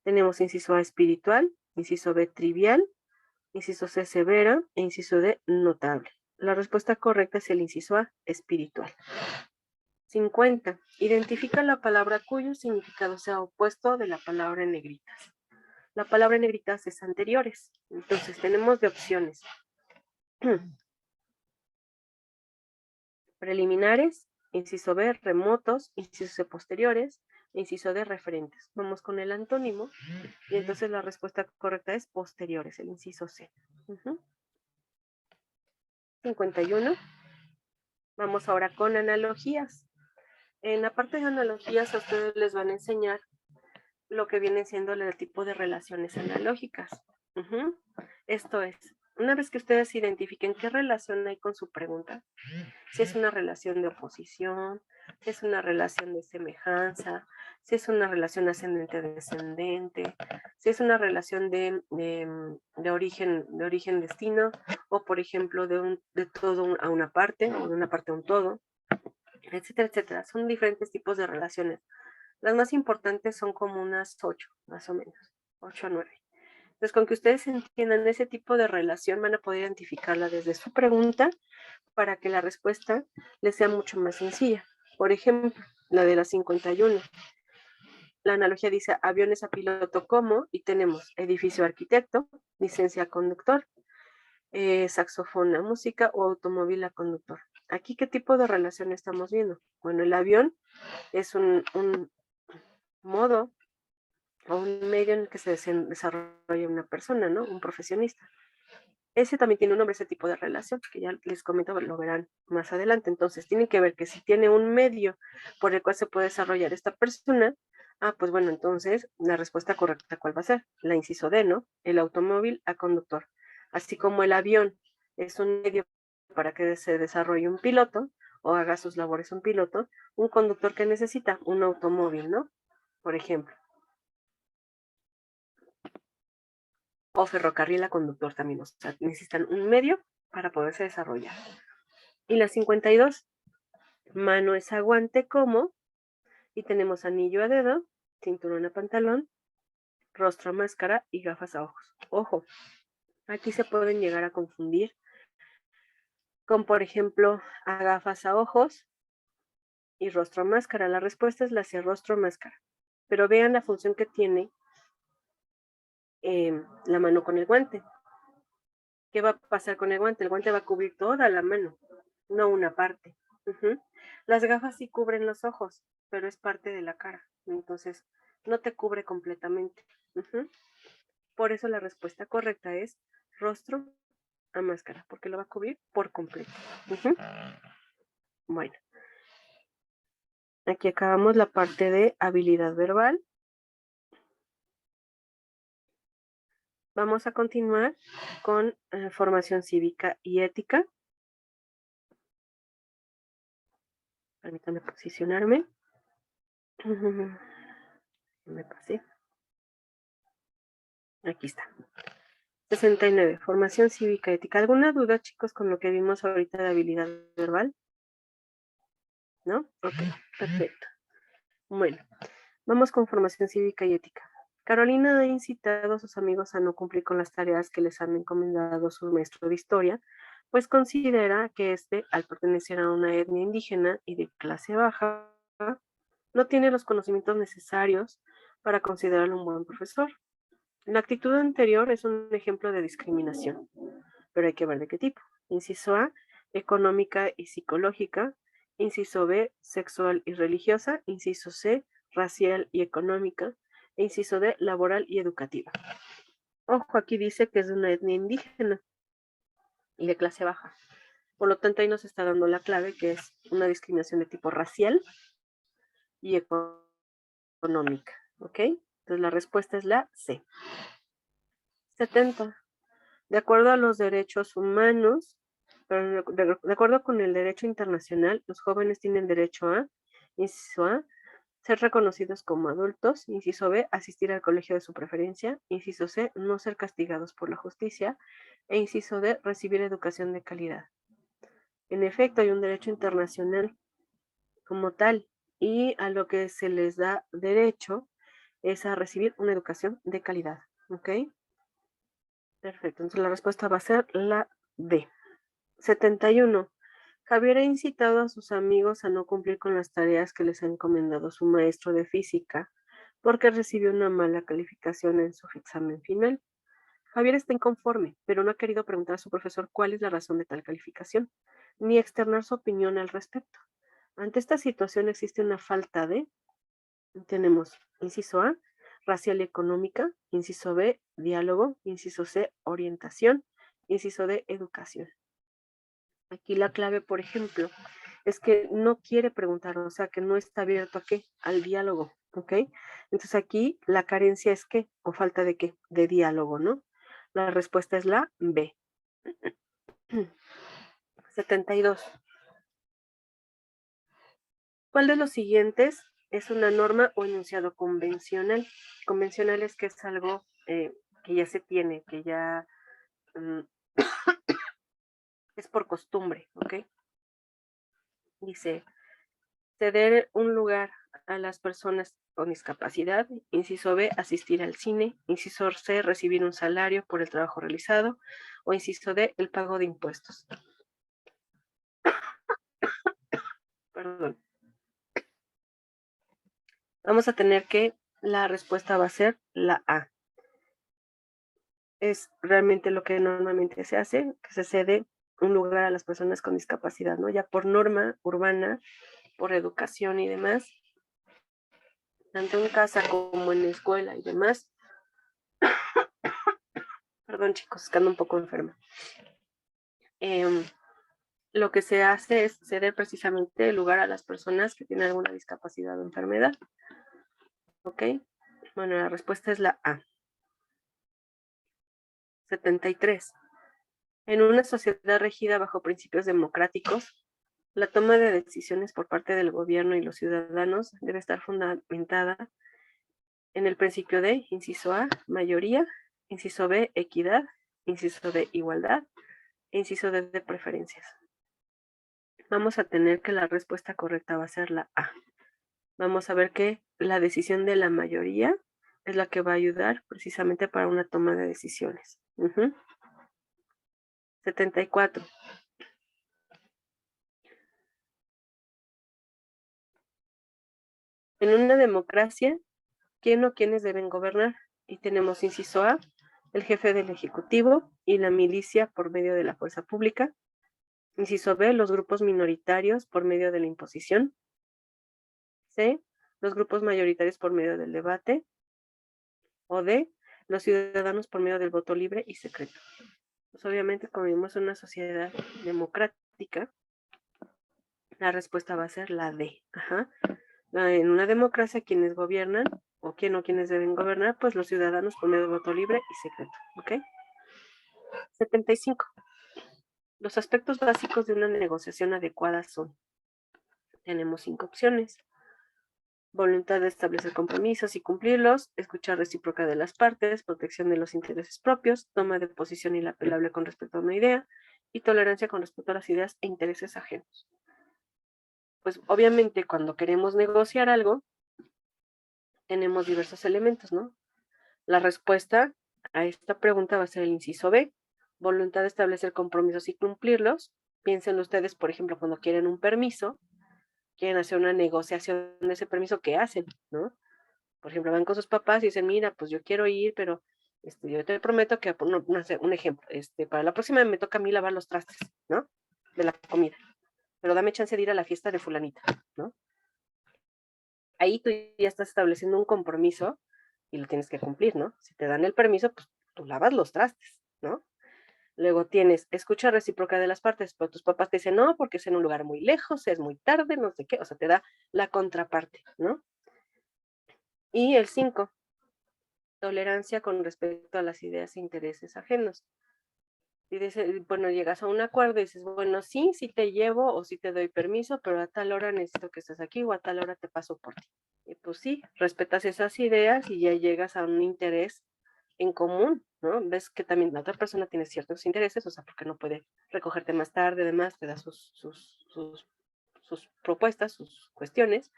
tenemos inciso A espiritual, inciso B trivial, inciso C severa e inciso D notable. La respuesta correcta es el inciso A espiritual. 50. Identifica la palabra cuyo significado sea opuesto de la palabra en negritas. La palabra en negritas es anteriores. Entonces tenemos de opciones. Preliminares, inciso B, remotos, inciso C, posteriores, inciso D, referentes. Vamos con el antónimo y entonces la respuesta correcta es posteriores, el inciso C. 51. Vamos ahora con analogías. En la parte de analogías a ustedes les van a enseñar lo que viene siendo el tipo de relaciones analógicas. Esto es, una vez que ustedes identifiquen qué relación hay con su pregunta, si es una relación de oposición, si es una relación de semejanza, si es una relación ascendente-descendente, si es una relación de origen-destino, o por ejemplo de todo a una parte, o de una parte a un todo, etcétera, etcétera. Son diferentes tipos de relaciones. Las más importantes son como unas 8, más o menos, 8 a 9. Entonces, con que ustedes entiendan ese tipo de relación, van a poder identificarla desde su pregunta para que la respuesta les sea mucho más sencilla. Por ejemplo, la de la 51. La analogía dice aviones a piloto como, y tenemos edificio arquitecto, licencia a conductor, saxofón a música o automóvil a conductor. Aquí, ¿qué tipo de relación estamos viendo? Bueno, el avión es un modo o un medio en el que se desarrolla una persona, ¿no? Un profesionista. Ese también tiene un nombre, ese tipo de relación, que ya les comento, lo verán más adelante. Entonces, tienen que ver que si tiene un medio por el cual se puede desarrollar esta persona, pues bueno, entonces la respuesta correcta, ¿cuál va a ser? La inciso D, ¿no? El automóvil a conductor. Así como el avión es un medio para que se desarrolle un piloto, o haga sus labores un piloto, un conductor que necesita un automóvil, ¿no? Por ejemplo. O ferrocarril a conductor también, o sea, necesitan un medio para poderse desarrollar. Y la 52, mano es aguante como, y tenemos anillo a dedo, cinturón a pantalón, rostro a máscara y gafas a ojos. Ojo, aquí se pueden llegar a confundir con, por ejemplo, a gafas a ojos y rostro a máscara. La respuesta es la C, rostro a máscara. Pero vean la función que tiene la mano con el guante. ¿Qué va a pasar con el guante? El guante va a cubrir toda la mano, no una parte. Las gafas sí cubren los ojos, pero es parte de la cara. Entonces, no te cubre completamente. Por eso la respuesta correcta es rostro a máscara, porque lo va a cubrir por completo. Bueno, aquí acabamos la parte de habilidad verbal. Vamos a continuar con formación cívica y ética. Permítanme posicionarme. Me pasé. Aquí está. 69. Formación cívica y ética. ¿Alguna duda, chicos, con lo que vimos ahorita de habilidad verbal? ¿No? Ok, perfecto. Bueno, vamos con formación cívica y ética. Carolina ha incitado a sus amigos a no cumplir con las tareas que les han encomendado su maestro de historia, pues considera que al pertenecer a una etnia indígena y de clase baja, no tiene los conocimientos necesarios para considerarlo un buen profesor. La actitud anterior es un ejemplo de discriminación, pero hay que ver de qué tipo. Inciso A, económica y psicológica. Inciso B, sexual y religiosa. Inciso C, racial y económica. E inciso D, laboral y educativa. Ojo, aquí dice que es de una etnia indígena y de clase baja. Por lo tanto, ahí nos está dando la clave que es una discriminación de tipo racial y económica. ¿Ok? Entonces la respuesta es la C. 70. De acuerdo a los derechos humanos, de acuerdo con el derecho internacional, los jóvenes tienen derecho a, inciso A, ser reconocidos como adultos, inciso B, asistir al colegio de su preferencia, inciso C, no ser castigados por la justicia, e inciso D, recibir educación de calidad. En efecto, hay un derecho internacional como tal, y a lo que se les da derecho es a recibir una educación de calidad, ¿ok? Perfecto, entonces la respuesta va a ser la D. 71. Javier ha incitado a sus amigos a no cumplir con las tareas que les ha encomendado su maestro de física porque recibió una mala calificación en su examen final. Javier está inconforme, pero no ha querido preguntar a su profesor cuál es la razón de tal calificación, ni externar su opinión al respecto. Ante esta situación existe una falta de, tenemos inciso A, racial y económica, inciso B, diálogo, inciso C, orientación, inciso D, educación. Aquí la clave, por ejemplo, es que no quiere preguntar, o sea, que no está abierto a qué, al diálogo, ¿ok? Entonces aquí la carencia es qué, o falta de qué, de diálogo, ¿no? La respuesta es la B. 72. ¿Cuál de los siguientes es una norma o enunciado convencional? Convencional es que es algo que ya se tiene, que ya es por costumbre, ¿ok? Dice, ceder un lugar a las personas con discapacidad. Inciso B, asistir al cine. Inciso C, recibir un salario por el trabajo realizado. O inciso D, el pago de impuestos. Perdón. Vamos a tener que la respuesta va a ser la A. Es realmente lo que normalmente se hace, que se cede un lugar a las personas con discapacidad, ¿no? Ya por norma urbana, por educación y demás, tanto en casa como en la escuela y demás. Perdón, chicos, es que ando un poco enferma. Lo que se hace es ceder precisamente el lugar a las personas que tienen alguna discapacidad o enfermedad. ¿Ok? Bueno, la respuesta es la A. 73. En una sociedad regida bajo principios democráticos, La toma de decisiones por parte del gobierno y los ciudadanos debe estar fundamentada en el principio de, inciso A, mayoría, inciso B, equidad, inciso D, igualdad, e inciso D, de preferencias. Vamos a tener que la respuesta correcta va a ser la A. Vamos a ver que la decisión de la mayoría es la que va a ayudar precisamente para una toma de decisiones. 74. En una democracia, ¿quién o quiénes deben gobernar? Y tenemos inciso A, el jefe del Ejecutivo y la milicia por medio de la fuerza pública. Inciso B, los grupos minoritarios por medio de la imposición. C, los grupos mayoritarios por medio del debate. O D, los ciudadanos por medio del voto libre y secreto. Pues obviamente, como vivimos en una sociedad democrática, la respuesta va a ser la D. En una democracia, quienes gobiernan, o quién o quienes deben gobernar, pues los ciudadanos por medio del voto libre y secreto. ¿Ok? 75. Los aspectos básicos de una negociación adecuada son, tenemos 5 opciones. Voluntad de establecer compromisos y cumplirlos, escucha recíproca de las partes, protección de los intereses propios, toma de posición inapelable con respecto a una idea y tolerancia con respecto a las ideas e intereses ajenos. Pues obviamente cuando queremos negociar algo, tenemos diversos elementos, ¿no? La respuesta a esta pregunta va a ser el inciso B, voluntad de establecer compromisos y cumplirlos. Piensen ustedes, por ejemplo, cuando quieren un permiso, quieren hacer una negociación de ese permiso, ¿qué hacen? ¿No? Por ejemplo, van con sus papás y dicen, mira, pues yo quiero ir, pero yo te prometo que, no sé, un ejemplo, para la próxima me toca a mí lavar los trastes, ¿no? De la comida, pero dame chance de ir a la fiesta de fulanita, ¿no? Ahí tú ya estás estableciendo un compromiso y lo tienes que cumplir, ¿no? Si te dan el permiso, pues tú lavas los trastes, ¿no? Luego tienes escucha recíproca de las partes, pero tus papás te dicen, no, porque es en un lugar muy lejos, es muy tarde, no sé qué, o sea, te da la contraparte, ¿no? Y el 5, tolerancia con respecto a las ideas e intereses ajenos. Y dices, bueno, llegas a un acuerdo y dices, bueno, sí te llevo o sí te doy permiso, pero a tal hora necesito que estés aquí o a tal hora te paso por ti. Y pues sí, respetas esas ideas y ya llegas a un interés en común, ¿no? Ves que también la otra persona tiene ciertos intereses, o sea, porque no puede recogerte más tarde, además te da sus propuestas, sus cuestiones,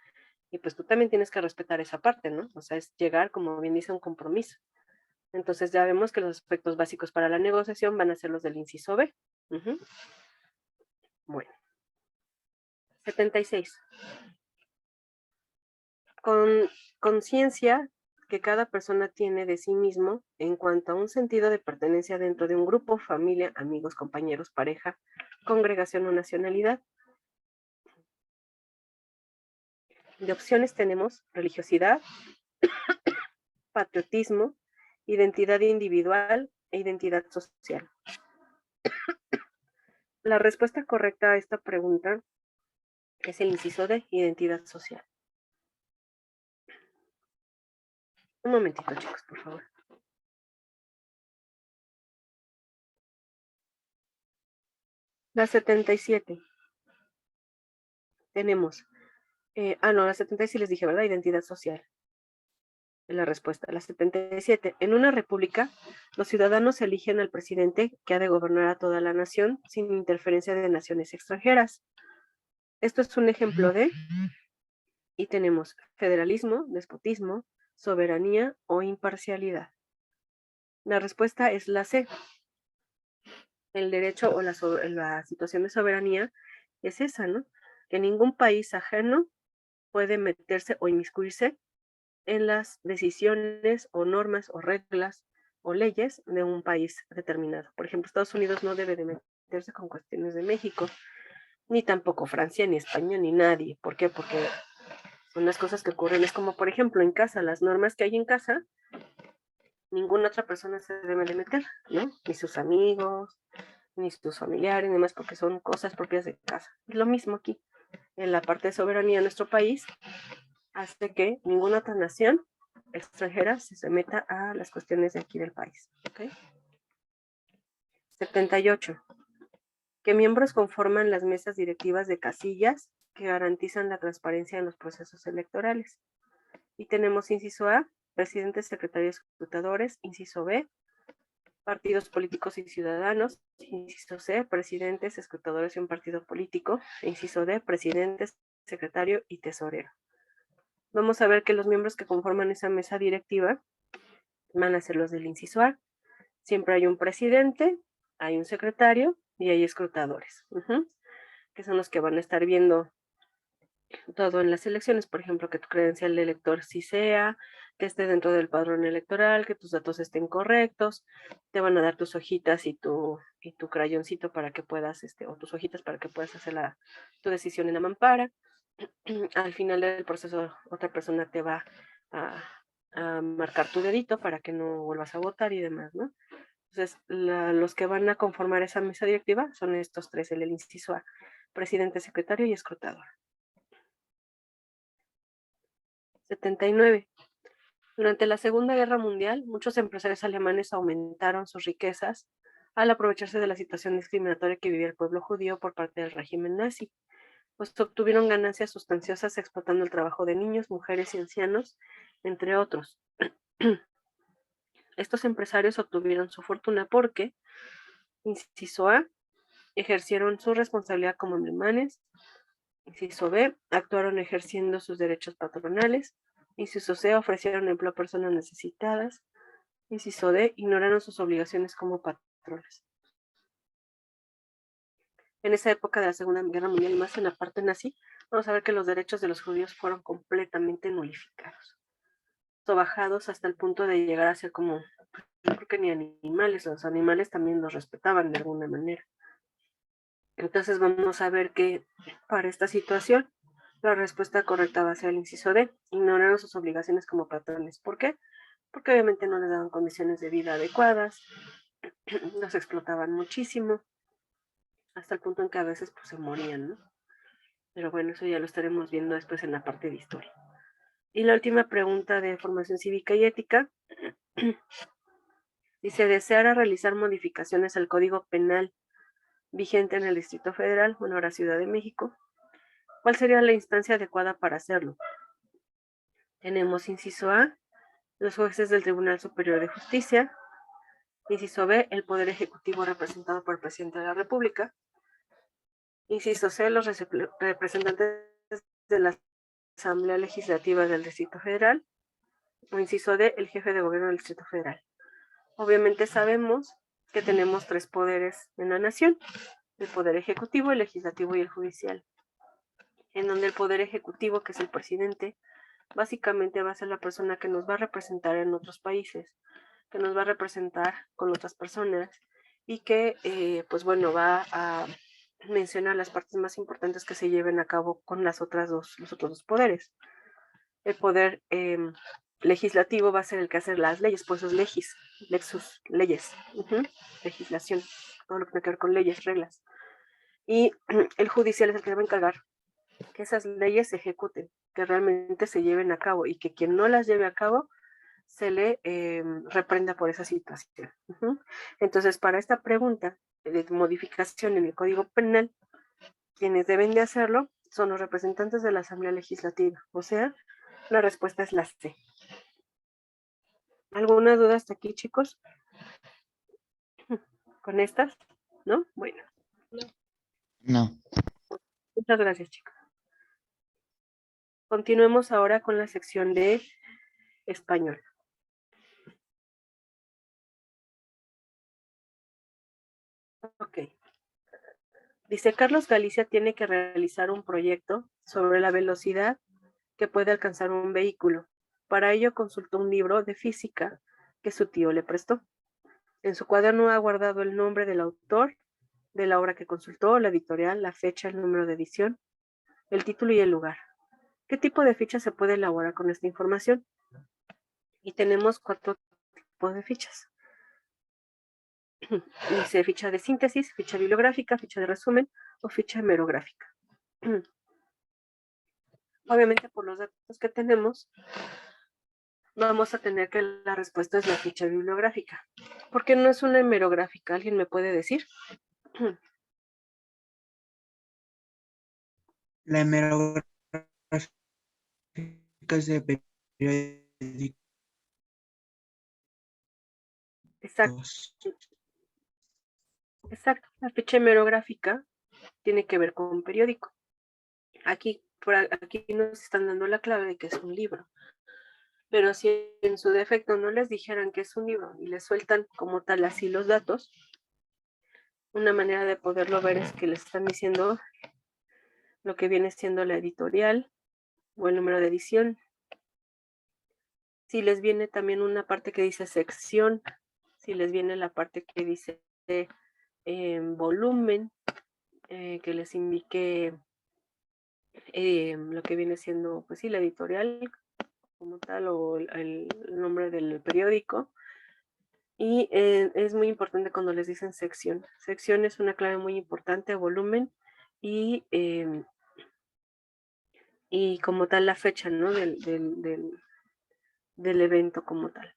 y pues tú también tienes que respetar esa parte, ¿no? O sea, es llegar, como bien dice, a un compromiso. Entonces ya vemos que los aspectos básicos para la negociación van a ser los del inciso B. Bueno. 76. Con conciencia que cada persona tiene de sí mismo en cuanto a un sentido de pertenencia dentro de un grupo, familia, amigos, compañeros, pareja, congregación o nacionalidad. De opciones tenemos religiosidad, patriotismo, identidad individual e identidad social. La respuesta correcta a esta pregunta es el inciso de identidad social. Un momentito, chicos, por favor. La 77. Tenemos, la 76 les dije, ¿verdad? Identidad social. La respuesta, la 77. En una república, los ciudadanos eligen al presidente que ha de gobernar a toda la nación sin interferencia de naciones extranjeras. Esto es un ejemplo de, y tenemos federalismo, despotismo, soberanía o imparcialidad. La respuesta es la C. El derecho o la situación de soberanía es esa, ¿no? Que ningún país ajeno puede meterse o inmiscuirse en las decisiones o normas o reglas o leyes de un país determinado. Por ejemplo, Estados Unidos no debe de meterse con cuestiones de México, ni tampoco Francia, ni España, ni nadie. ¿Por qué? Porque son las cosas que ocurren. Es como, por ejemplo, en casa, las normas que hay en casa, ninguna otra persona se debe de meter, ¿no? Ni sus amigos, ni sus familiares, ni demás, porque son cosas propias de casa. Es lo mismo aquí. En la parte de soberanía de nuestro país, hace que ninguna otra nación extranjera se meta a las cuestiones de aquí del país. ¿Okay? 78. ¿Qué miembros conforman las mesas directivas de casillas que garantizan la transparencia en los procesos electorales? Y tenemos inciso A, presidentes, secretarios, escrutadores, inciso B, partidos políticos y ciudadanos, inciso C, presidentes, escrutadores y un partido político, inciso D, presidentes, secretario y tesorero. Vamos a ver que los miembros que conforman esa mesa directiva van a ser los del inciso A. Siempre hay un presidente, hay un secretario y hay escrutadores, que son los que van a estar viendo todo en las elecciones, por ejemplo, que tu credencial de elector sí sea, que esté dentro del padrón electoral, que tus datos estén correctos, te van a dar tus hojitas y tu crayoncito para que puedas, o tus hojitas para que puedas hacer tu decisión en la mampara. Al final del proceso, otra persona te va a marcar tu dedito para que no vuelvas a votar y demás, ¿no? Entonces, los que van a conformar esa mesa directiva son estos tres, el inciso A, presidente, secretario y escrutador. 79. Durante la Segunda Guerra Mundial, muchos empresarios alemanes aumentaron sus riquezas al aprovecharse de la situación discriminatoria que vivía el pueblo judío por parte del régimen nazi, pues obtuvieron ganancias sustanciosas explotando el trabajo de niños, mujeres y ancianos, entre otros. Estos empresarios obtuvieron su fortuna porque, inciso A, ejercieron su responsabilidad como alemanes, inciso B, actuaron ejerciendo sus derechos patronales, inciso C, ofrecieron empleo a personas necesitadas, inciso D, ignoraron sus obligaciones como patrones. En esa época de la Segunda Guerra Mundial y más en la parte nazi, vamos a ver que los derechos de los judíos fueron completamente nulificados, sobajados hasta el punto de llegar a ser como, yo creo que ni animales, los animales también los respetaban de alguna manera. Entonces vamos a ver que para esta situación la respuesta correcta va a ser el inciso D, ignoraron sus obligaciones como patrones. ¿Por qué? Porque obviamente no les daban condiciones de vida adecuadas, los explotaban muchísimo, hasta el punto en que a veces pues se morían, ¿no? Pero bueno, eso ya lo estaremos viendo después en la parte de historia. Y la última pregunta de formación cívica y ética dice, ¿deseara realizar modificaciones al Código Penal vigente en el Distrito Federal, bueno, ahora Ciudad de México? ¿Cuál sería la instancia adecuada para hacerlo? Tenemos inciso A, los jueces del Tribunal Superior de Justicia. Inciso B, el Poder Ejecutivo representado por el Presidente de la República. Inciso C, los representantes de la Asamblea Legislativa del Distrito Federal. O inciso D, el jefe de gobierno del Distrito Federal. Obviamente sabemos que tenemos tres poderes en la nación, el Poder Ejecutivo, el Legislativo y el Judicial, en donde el Poder Ejecutivo, que es el presidente, básicamente va a ser la persona que nos va a representar en otros países, que nos va a representar con otras personas y que, pues bueno, va a mencionar las partes más importantes que se lleven a cabo con los otros dos poderes. El poder legislativo va a ser el que hace las leyes, pues es lexus, leyes, legislación, todo lo que tiene que ver con leyes, reglas. Y el judicial es el que va a encargar que esas leyes se ejecuten, que realmente se lleven a cabo y que quien no las lleve a cabo se le reprenda por esa situación. Entonces, para esta pregunta de modificación en el Código Penal, quienes deben de hacerlo son los representantes de la Asamblea Legislativa, o sea, la respuesta es la C. ¿Alguna duda hasta aquí, chicos? ¿Con estas? ¿No? Bueno. No. Muchas gracias, chicos. Continuemos ahora con la sección de español. Ok. Dice, Carlos Galicia tiene que realizar un proyecto sobre la velocidad que puede alcanzar un vehículo. Para ello consultó un libro de física que su tío le prestó. En su cuaderno ha guardado el nombre del autor de la obra que consultó, la editorial, la fecha, el número de edición, el título y el lugar. ¿Qué tipo de ficha se puede elaborar con esta información? Y tenemos 4 tipos de fichas. Dice ficha de síntesis, ficha bibliográfica, ficha de resumen o ficha hemerográfica. Obviamente por los datos que tenemos, vamos a tener que la respuesta es la ficha bibliográfica. ¿Por qué no es una hemerográfica? ¿Alguien me puede decir? La hemerográfica es de periódicos. Exacto, exacto. La ficha hemerográfica tiene que ver con un periódico. Aquí nos están dando la clave de que es un libro. Pero si en su defecto no les dijeran que es un libro y les sueltan como tal así los datos, una manera de poderlo ver es que les están diciendo lo que viene siendo la editorial o el número de edición. Si les viene también una parte que dice sección, si les viene la parte que dice volumen, que les indique lo que viene siendo, pues sí, la editorial como tal o el nombre del periódico. Y es muy importante cuando les dicen sección. Sección es una clave muy importante, volumen y como tal la fecha, ¿no? Del evento como tal.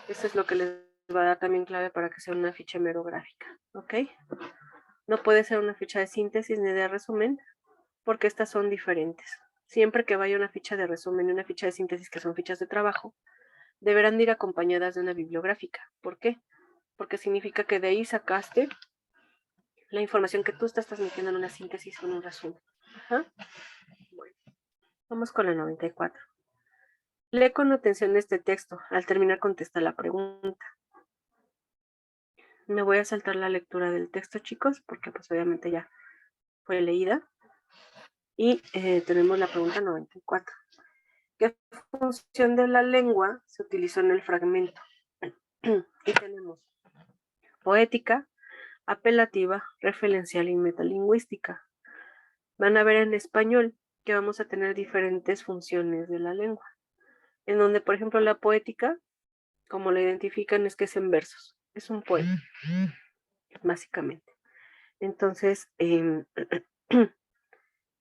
Eso es lo que les va a dar también clave para que sea una ficha hemerográfica, ¿ok? No puede ser una ficha de síntesis ni de resumen, porque estas son diferentes. Siempre que vaya una ficha de resumen y una ficha de síntesis, que son fichas de trabajo, deberán ir acompañadas de una bibliográfica. ¿Por qué? Porque significa que de ahí sacaste la información que tú estás transmitiendo en una síntesis o en un resumen. Ajá. Bueno, vamos con la 94. Lee con atención este texto. Al terminar, contesta la pregunta. Me voy a saltar la lectura del texto, chicos, porque pues obviamente ya fue leída. Y tenemos la pregunta 94. ¿Qué función de la lengua se utilizó en el fragmento? Y tenemos poética, apelativa, referencial y metalingüística. Van a ver en español que vamos a tener diferentes funciones de la lengua. En donde, por ejemplo, la poética, como la identifican, es que es en versos. Es un poema, básicamente. Entonces,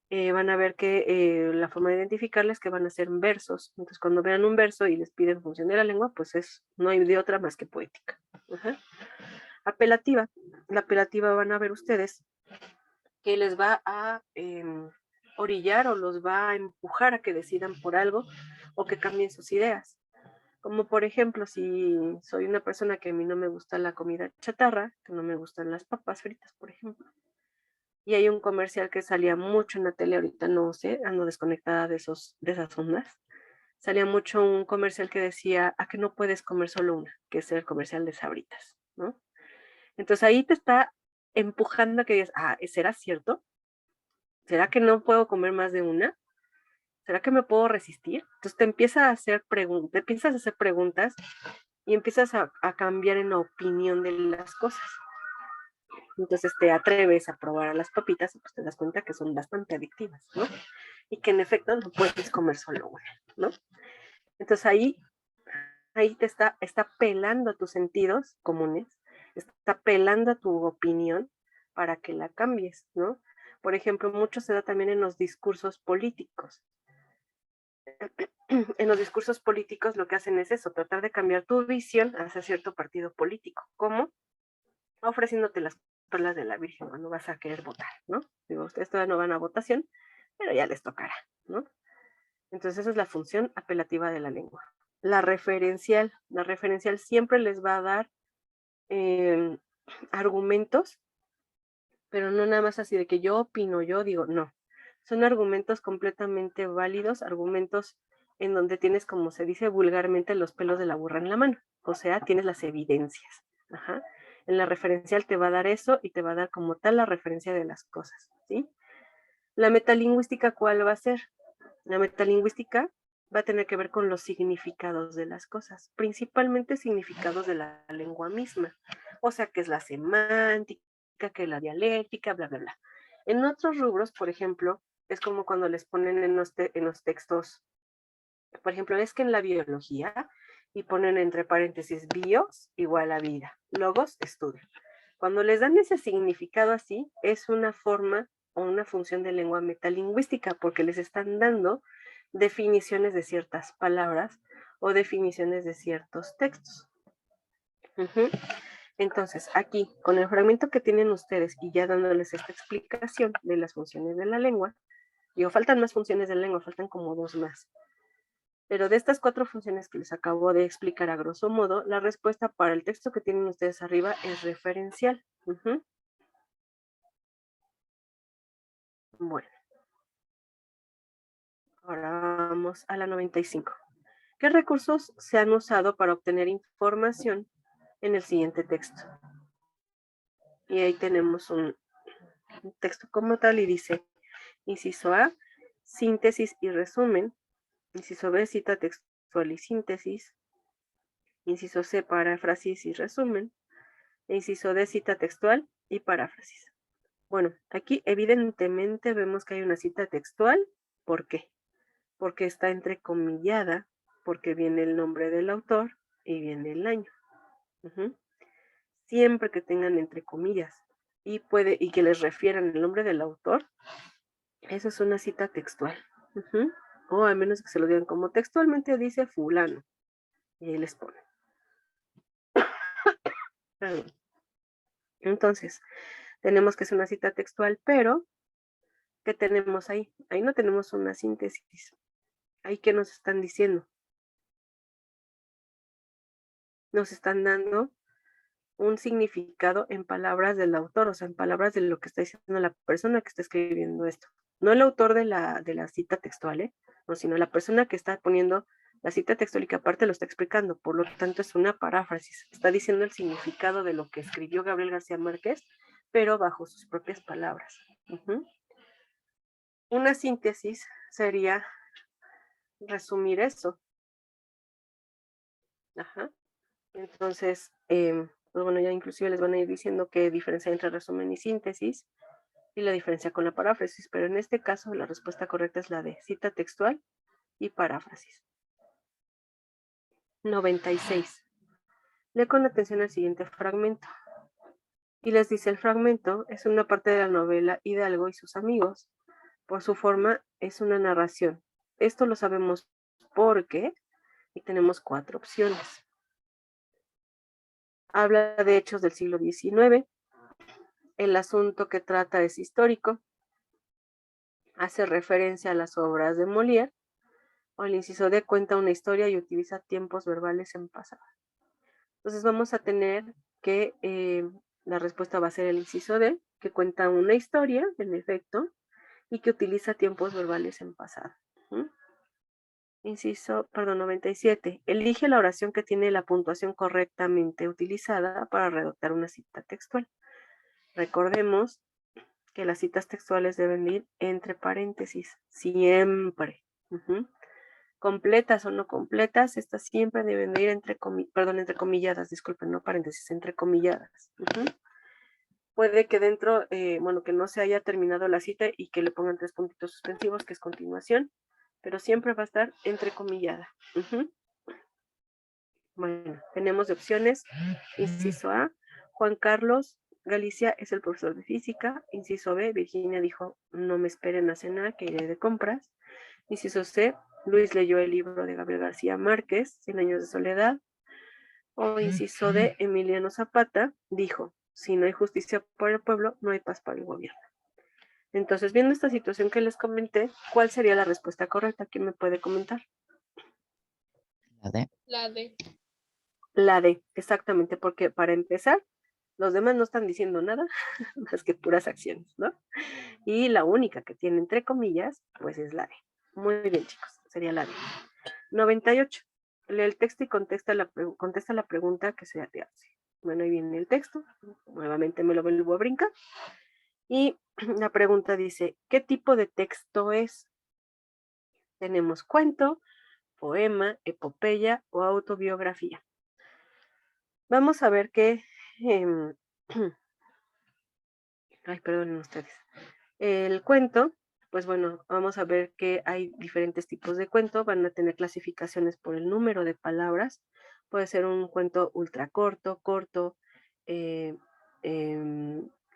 van a ver que la forma de identificarla es que van a ser versos. Entonces, cuando vean un verso y les piden función de la lengua, pues no hay de otra más que poética. Ajá. Apelativa. La apelativa van a ver ustedes que les va a orillar o los va a empujar a que decidan por algo o que cambien sus ideas. Como por ejemplo, si soy una persona que a mí no me gusta la comida chatarra, que no me gustan las papas fritas, por ejemplo, y hay un comercial que salía mucho en la tele, ahorita no sé, ando desconectada de esas ondas, salía mucho un comercial que decía, ¿a que no puedes comer solo una? Que es el comercial de Sabritas, ¿no? Entonces ahí te está empujando a que digas, ¿será cierto? ¿Será que no puedo comer más de una? ¿Será que me puedo resistir? Entonces te empiezas a hacer preguntas y empiezas a cambiar en la opinión de las cosas. Entonces te atreves a probar a las papitas y pues te das cuenta que son bastante adictivas, ¿no? Y que en efecto no puedes comer solo una, ¿no? Entonces ahí te está pelando a tus sentidos comunes, está pelando a tu opinión para que la cambies, ¿no? Por ejemplo, mucho se da también en los discursos políticos. En los discursos políticos lo que hacen es eso, tratar de cambiar tu visión hacia cierto partido político. ¿Cómo? Ofreciéndote las perlas de la Virgen cuando vas a querer votar, ¿no? Digo, ustedes todavía no van a votación, pero ya les tocará, ¿no? Entonces esa es la función apelativa de la lengua. La referencial siempre les va a dar argumentos, pero no nada más así de que yo opino, yo digo, no. Son argumentos completamente válidos, argumentos en donde tienes, como se dice vulgarmente, los pelos de la burra en la mano. O sea, tienes las evidencias. Ajá. En la referencial te va a dar eso y te va a dar como tal la referencia de las cosas, ¿sí? La metalingüística, ¿cuál va a ser? La metalingüística va a tener que ver con los significados de las cosas, principalmente significados de la lengua misma. O sea, que es la semántica, que es la dialéctica, bla, bla, bla. En otros rubros, por ejemplo, es como cuando les ponen en los textos, por ejemplo, es que en la biología, y ponen entre paréntesis bios igual a vida, logos, estudio. Cuando les dan ese significado así, es una forma o una función de lengua metalingüística, porque les están dando definiciones de ciertas palabras o definiciones de ciertos textos. Entonces, aquí, con el fragmento que tienen ustedes y ya dándoles esta explicación de las funciones de la lengua, Digo, faltan más funciones de lengua, faltan como 2 más. Pero de estas 4 funciones que les acabo de explicar a grosso modo, la respuesta para el texto que tienen ustedes arriba es referencial. Bueno. Ahora vamos a la 95. ¿Qué recursos se han usado para obtener información en el siguiente texto? Y ahí tenemos un texto como tal y dice, inciso A, síntesis y resumen. Inciso B, cita textual y síntesis. Inciso C, paráfrasis y resumen. Inciso D, cita textual y paráfrasis. Bueno, aquí evidentemente vemos que hay una cita textual. ¿Por qué? Porque está entrecomillada, porque viene el nombre del autor y viene el año. Siempre que tengan entre comillas y que les refieran el nombre del autor, esa es una cita textual. O al menos que se lo digan como textualmente dice fulano. Y ahí les ponen. Entonces, tenemos que es una cita textual, pero ¿qué tenemos ahí? Ahí no tenemos una síntesis. ¿Ahí qué nos están diciendo? Nos están dando un significado en palabras del autor, o sea, en palabras de lo que está diciendo la persona que está escribiendo esto. No el autor de la cita textual, no, sino la persona que está poniendo la cita textual y que aparte lo está explicando. Por lo tanto, es una paráfrasis. Está diciendo el significado de lo que escribió Gabriel García Márquez, pero bajo sus propias palabras. Una síntesis sería resumir eso. Entonces, pues bueno, ya inclusive les van a ir diciendo qué diferencia entre resumen y síntesis y la diferencia con la paráfrasis, pero en este caso la respuesta correcta es la de cita textual y paráfrasis. 96. Lee con atención el siguiente fragmento. Y les dice, el fragmento es una parte de la novela Hidalgo y sus amigos. Por su forma es una narración. Esto lo sabemos porque, y tenemos 4 opciones. Habla de hechos del siglo XIX. El asunto que trata es histórico. Hace referencia a las obras de Molière. O el inciso D cuenta una historia y utiliza tiempos verbales en pasado. Entonces vamos a tener que la respuesta va a ser el inciso D, que cuenta una historia, en efecto, y que utiliza tiempos verbales en pasado. Inciso, 97. Elige la oración que tiene la puntuación correctamente utilizada para redactar una cita textual. Recordemos que las citas textuales deben ir entre paréntesis, siempre. Completas o no completas, estas siempre deben ir entrecomilladas, disculpen, no paréntesis, entrecomilladas. Puede que dentro, que no se haya terminado la cita y que le pongan 3 puntitos suspensivos, que es continuación, pero siempre va a estar entrecomillada. Bueno, tenemos de opciones. Inciso A, Juan Carlos Galicia es el profesor de física. Inciso B, Virginia dijo, no me esperen a cenar, que iré de compras. Inciso C, Luis leyó el libro de Gabriel García Márquez, 100 años de soledad. O inciso D, Emiliano Zapata dijo, si no hay justicia para el pueblo, no hay paz para el gobierno. Entonces, viendo esta situación que les comenté, ¿cuál sería la respuesta correcta? ¿Quién me puede comentar? La D. La D. La D, exactamente, porque para empezar, los demás no están diciendo nada, más que puras acciones, ¿no? Y la única que tiene entre comillas, pues es la D. Muy bien, chicos, sería la D. 98. Lee el texto y contesta la pregunta que se te hace. Bueno, ahí viene el texto. Nuevamente me lo vuelvo a brincar. Y la pregunta dice, ¿qué tipo de texto es? Tenemos cuento, poema, epopeya o autobiografía. Vamos a ver que... ay, perdonen ustedes. El cuento, pues bueno, vamos a ver que hay diferentes tipos de cuento. Van a tener clasificaciones por el número de palabras. Puede ser un cuento ultra corto,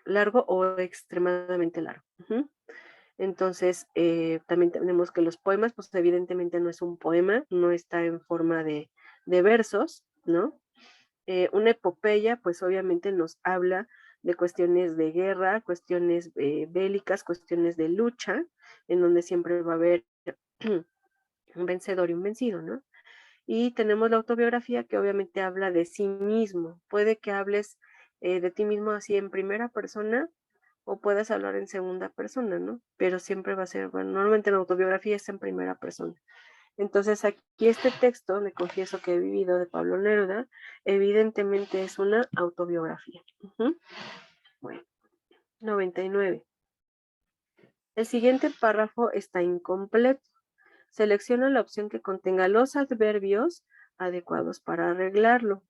largo o extremadamente largo. Entonces, también tenemos que los poemas, pues evidentemente no es un poema, no está en forma de versos, ¿no? Una epopeya, pues obviamente nos habla de cuestiones de guerra, cuestiones bélicas, cuestiones de lucha, en donde siempre va a haber un vencedor y un vencido, ¿no? Y tenemos la autobiografía que obviamente habla de sí mismo. Puede que hables de ti mismo así en primera persona o puedes hablar en segunda persona, ¿no? Pero siempre va a ser, bueno, normalmente la autobiografía es en primera persona. Entonces aquí este texto, me confieso que he vivido, de Pablo Neruda, evidentemente es una autobiografía. Bueno, 99. El siguiente párrafo está incompleto. Selecciona la opción que contenga los adverbios adecuados para arreglarlo.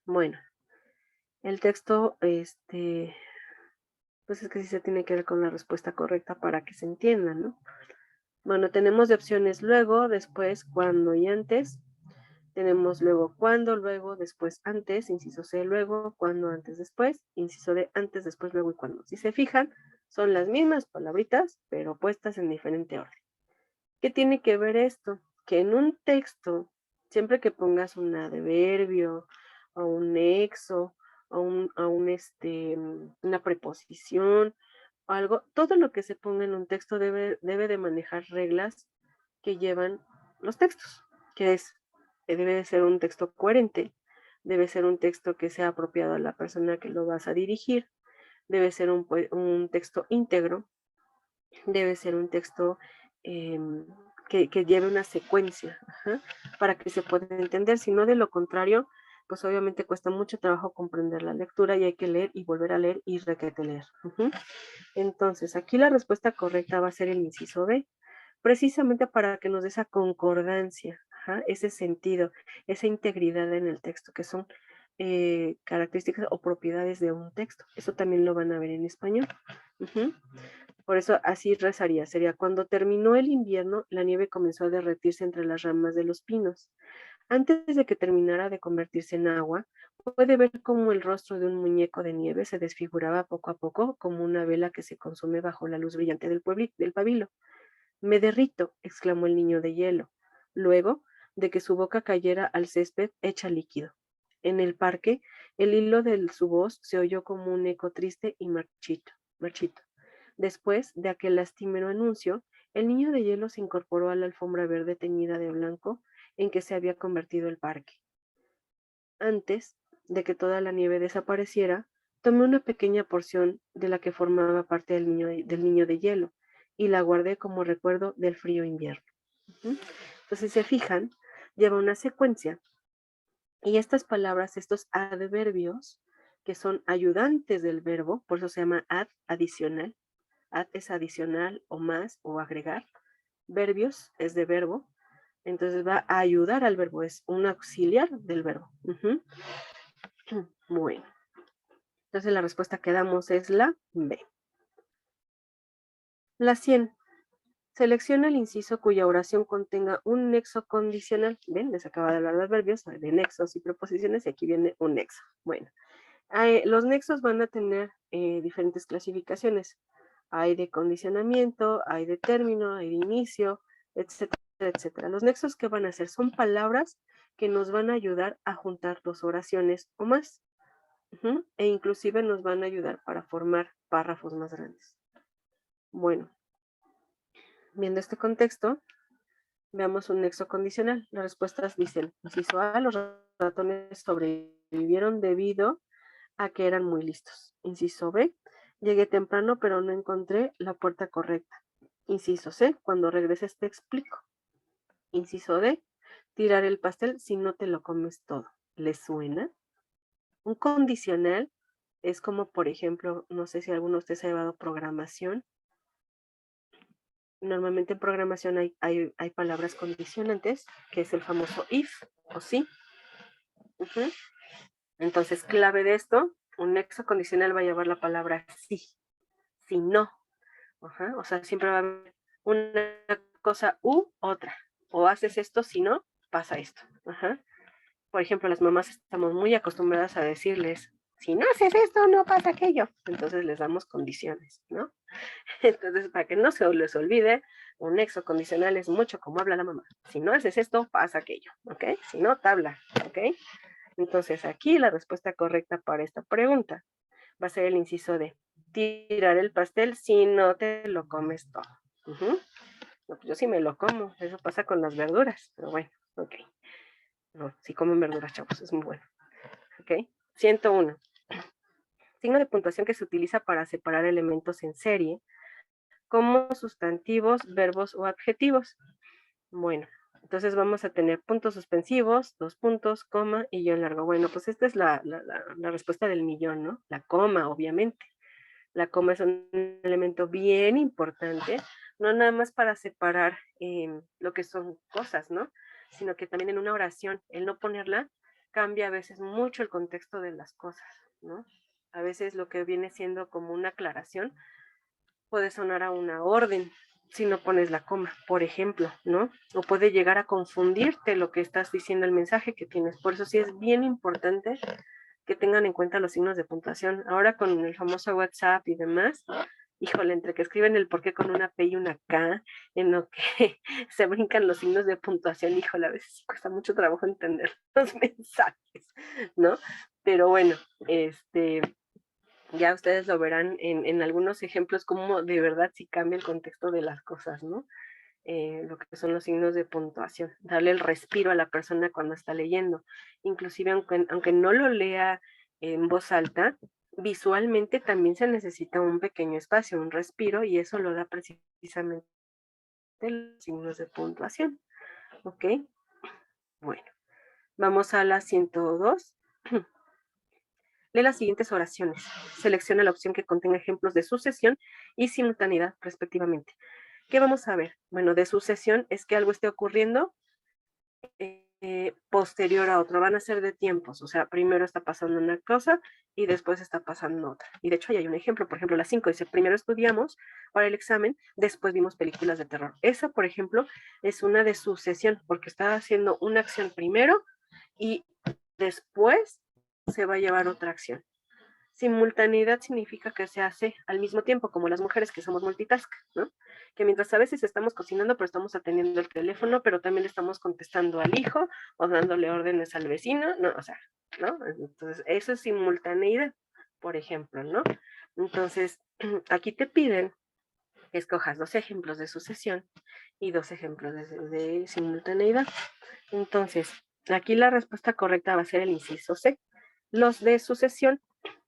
Bueno, el texto, pues es que sí se tiene que ver con la respuesta correcta para que se entienda, ¿no? Bueno, tenemos de opciones luego, después, cuando y antes. Tenemos luego cuando, luego, después, antes, inciso C, luego, cuando, antes, después, inciso D, antes, después, luego y cuando. Si se fijan, son las mismas palabritas, pero puestas en diferente orden. ¿Qué tiene que ver esto? Que en un texto, siempre que pongas un adverbio, o un nexo, o una preposición, o algo, todo lo que se ponga en un texto debe de manejar reglas que llevan los textos, que es, debe de ser un texto coherente, debe ser un texto que sea apropiado a la persona que lo vas a dirigir, debe ser un texto íntegro, debe ser un texto que lleve una secuencia, para que se pueda entender, si no de lo contrario, pues obviamente cuesta mucho trabajo comprender la lectura y hay que leer y volver a leer y requete leer. Entonces, aquí la respuesta correcta va a ser el inciso B, precisamente para que nos dé esa concordancia, ese sentido, esa integridad en el texto, que son características o propiedades de un texto. Eso también lo van a ver en español. Por eso así rezaría, sería cuando terminó el invierno, la nieve comenzó a derretirse entre las ramas de los pinos. Antes de que terminara de convertirse en agua, puede ver cómo el rostro de un muñeco de nieve se desfiguraba poco a poco como una vela que se consume bajo la luz brillante del pabilo. Me derrito, exclamó el niño de hielo, luego de que su boca cayera al césped hecha líquido. En el parque, el hilo de su voz se oyó como un eco triste y marchito. Después de aquel lastimero anuncio, el niño de hielo se incorporó a la alfombra verde teñida de blanco en que se había convertido el parque. Antes de que toda la nieve desapareciera, tomé una pequeña porción de la que formaba parte del niño de hielo y la guardé como recuerdo del frío invierno. Entonces, si se fijan, lleva una secuencia y estas palabras, estos adverbios, que son ayudantes del verbo, por eso se llama adicional. Ad es adicional o más o agregar. Verbios es de verbo. Entonces va a ayudar al verbo, es un auxiliar del verbo. Bueno. Entonces la respuesta que damos es la B. La 100. Selecciona el inciso cuya oración contenga un nexo condicional. ¿Ven? Les acaba de hablar de adverbios, de nexos y preposiciones, y aquí viene un nexo. Bueno, los nexos van a tener diferentes clasificaciones. Hay de condicionamiento, hay de término, hay de inicio, etcétera, etcétera. Los nexos que van a hacer son palabras que nos van a ayudar a juntar dos oraciones o más. E inclusive nos van a ayudar para formar párrafos más grandes. Bueno, viendo este contexto, veamos un nexo condicional. Las respuestas dicen, inciso A, los ratones sobrevivieron debido a que eran muy listos. Inciso B, llegué temprano pero no encontré la puerta correcta. Inciso C, cuando regreses te explico. Inciso D, tirar el pastel si no te lo comes todo. ¿Les suena? Un condicional es como, por ejemplo, no sé si alguno de ustedes ha llevado programación. Normalmente en programación hay palabras condicionantes, que es el famoso if o sí. Entonces, clave de esto, un nexo condicional va a llevar la palabra sí, si no. O sea, siempre va a haber una cosa u otra. O haces esto, si no, pasa esto. Por ejemplo, las mamás estamos muy acostumbradas a decirles, si no haces esto, no pasa aquello. Entonces les damos condiciones, ¿no? Entonces, para que no se les olvide, un nexo condicional es mucho como habla la mamá. Si no haces esto, pasa aquello, ¿ok? Si no, tabla, ¿ok? Entonces aquí la respuesta correcta para esta pregunta va a ser el inciso D. Tirar el pastel si no te lo comes todo. Ujú. No, pues yo sí me lo como, eso pasa con las verduras, pero bueno, ok. No, sí comen verduras, chavos, es muy bueno. Ok, 101. Signo de puntuación que se utiliza para separar elementos en serie como sustantivos, verbos o adjetivos. Bueno, entonces vamos a tener puntos suspensivos, 2 puntos, coma y guión largo. Bueno, pues esta es la respuesta del millón, ¿no? La coma, obviamente. La coma es un elemento bien importante, no nada más para separar lo que son cosas, ¿no? Sino que también en una oración, el no ponerla cambia a veces mucho el contexto de las cosas, ¿no? A veces lo que viene siendo como una aclaración puede sonar a una orden si no pones la coma, por ejemplo, ¿no? O puede llegar a confundirte lo que estás diciendo, el mensaje que tienes. Por eso sí es bien importante que tengan en cuenta los signos de puntuación. Ahora con el famoso WhatsApp y demás, híjole, entre que escriben el por qué con una P y una K, en lo que se brincan los signos de puntuación, híjole, a veces cuesta mucho trabajo entender los mensajes, ¿no? Pero bueno, ya ustedes lo verán en algunos ejemplos cómo de verdad sí cambia el contexto de las cosas, ¿no? Lo que son los signos de puntuación, darle el respiro a la persona cuando está leyendo. Inclusive aunque no lo lea en voz alta, visualmente también se necesita un pequeño espacio, un respiro, y eso lo da precisamente los signos de puntuación. ¿Ok? Bueno, vamos a la 102. Lee las siguientes oraciones. Selecciona la opción que contenga ejemplos de sucesión y simultaneidad, respectivamente. ¿Qué vamos a ver? Bueno, de sucesión es que algo esté ocurriendo posterior a otro, van a ser de tiempos, o sea, primero está pasando una cosa y después está pasando otra. Y de hecho ahí hay un ejemplo, por ejemplo, la 5 dice, primero estudiamos para el examen, después vimos películas de terror. Esa, por ejemplo, es una de sucesión, porque está haciendo una acción primero y después se va a llevar otra acción. Simultaneidad significa que se hace al mismo tiempo, como las mujeres que somos multitask, ¿no? Que mientras a veces estamos cocinando, pero estamos atendiendo el teléfono, pero también le estamos contestando al hijo o dándole órdenes al vecino, ¿no? O sea, ¿no? Entonces, eso es simultaneidad, por ejemplo, ¿no? Entonces, aquí te piden que escojas 2 ejemplos de sucesión y 2 ejemplos de simultaneidad. Entonces, aquí la respuesta correcta va a ser el inciso C. Los de sucesión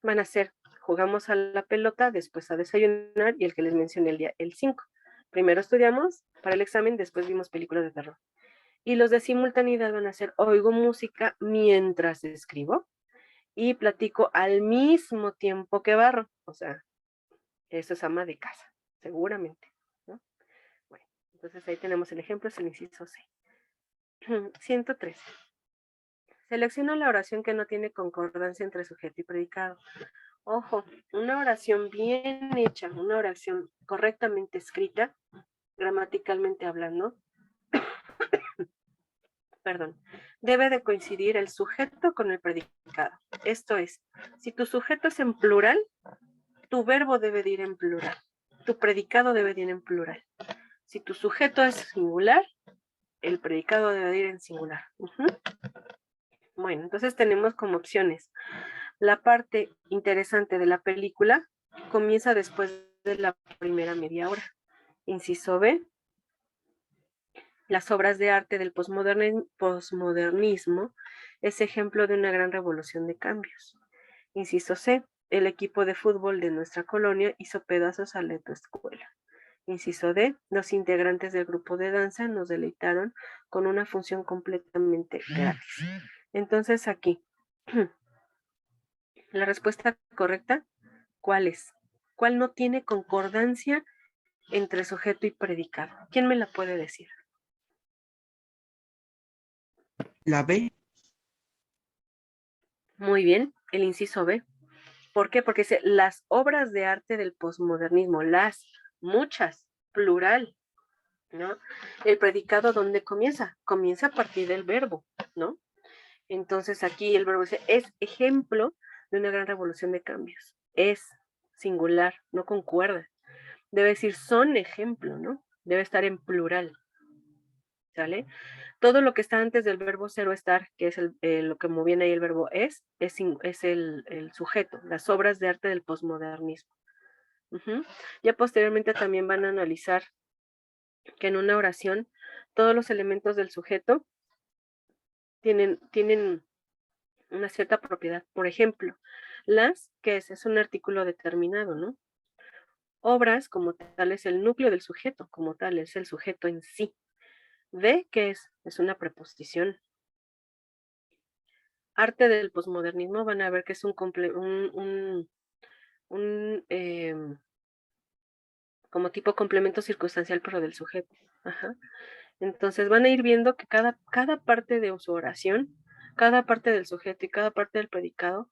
van a ser, jugamos a la pelota, después a desayunar y el que les mencioné el 5. Primero estudiamos para el examen, después vimos películas de terror. Y los de simultaneidad van a ser, oigo música mientras escribo y platico al mismo tiempo que barro. O sea, eso es ama de casa, seguramente, ¿no? Bueno, entonces ahí tenemos el ejemplo, es el inciso C. 103. Selecciona la oración que no tiene concordancia entre sujeto y predicado. Ojo, una oración bien hecha, una oración correctamente escrita, gramaticalmente hablando, perdón, debe de coincidir el sujeto con el predicado. Esto es, si tu sujeto es en plural, tu verbo debe de ir en plural, tu predicado debe de ir en plural. Si tu sujeto es singular, el predicado debe de ir en singular. Bueno, entonces tenemos como opciones. La parte interesante de la película comienza después de la primera media hora. Inciso B, las obras de arte del posmodernismo es ejemplo de una gran revolución de cambios. Inciso C, el equipo de fútbol de nuestra colonia hizo pedazos a la escuela. Inciso D, los integrantes del grupo de danza nos deleitaron con una función completamente gratis. Entonces aquí, la respuesta correcta, ¿cuál es? ¿Cuál no tiene concordancia entre sujeto y predicado? ¿Quién me la puede decir? La B. Muy bien, el inciso B. ¿Por qué? Porque dice las obras de arte del posmodernismo, muchas, plural, ¿no? El predicado, ¿dónde comienza? Comienza a partir del verbo, ¿no? Entonces aquí el verbo dice, es ejemplo de una gran revolución de cambios. Es singular, no concuerda. Debe decir son ejemplo, ¿no? Debe estar en plural. ¿sale? Todo lo que está antes del verbo ser o estar, que es lo que muy bien ahí el verbo es el sujeto, las obras de arte del posmodernismo. Ya posteriormente también van a analizar que en una oración todos los elementos del sujeto tienen una cierta propiedad. Por ejemplo, las, que es un artículo determinado, ¿no? Obras, como tal, es el núcleo del sujeto, como tal, es el sujeto en sí. De, que es una preposición. Arte del posmodernismo, van a ver que es como tipo complemento circunstancial, pero del sujeto. Ajá. Entonces van a ir viendo que cada parte de su oración, cada parte del sujeto y cada parte del predicado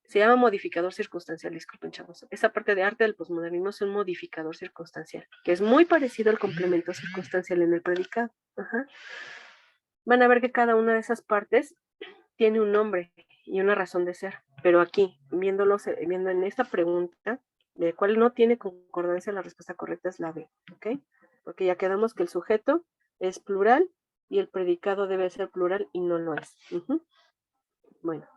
se llama modificador circunstancial. Disculpen, chavos. Esa parte de arte del posmodernismo es un modificador circunstancial, que es muy parecido al complemento circunstancial en el predicado. Ajá. Van a ver que cada una de esas partes tiene un nombre y una razón de ser, pero aquí, viendo en esta pregunta, de cuál no tiene concordancia, la respuesta correcta es la B, ¿ok? Porque ya quedamos que el sujeto es plural y el predicado debe ser plural y no lo es. Bueno,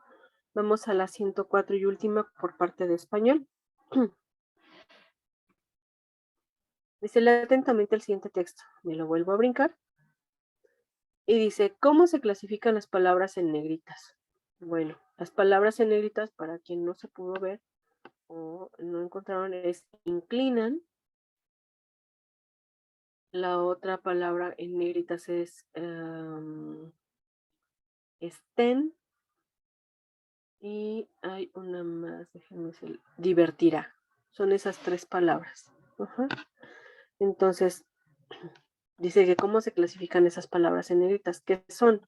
vamos a la 104 y última por parte de español. Dice, lee atentamente el siguiente texto. Me lo vuelvo a brincar. Y dice, ¿cómo se clasifican las palabras en negritas? Bueno, las palabras en negritas, para quien no se pudo ver o no encontraron, es inclinan. La otra palabra en negritas es estén. Y hay una más, déjenme decir, divertirá. Son esas tres palabras. Entonces, dice que cómo se clasifican esas palabras en negritas, que son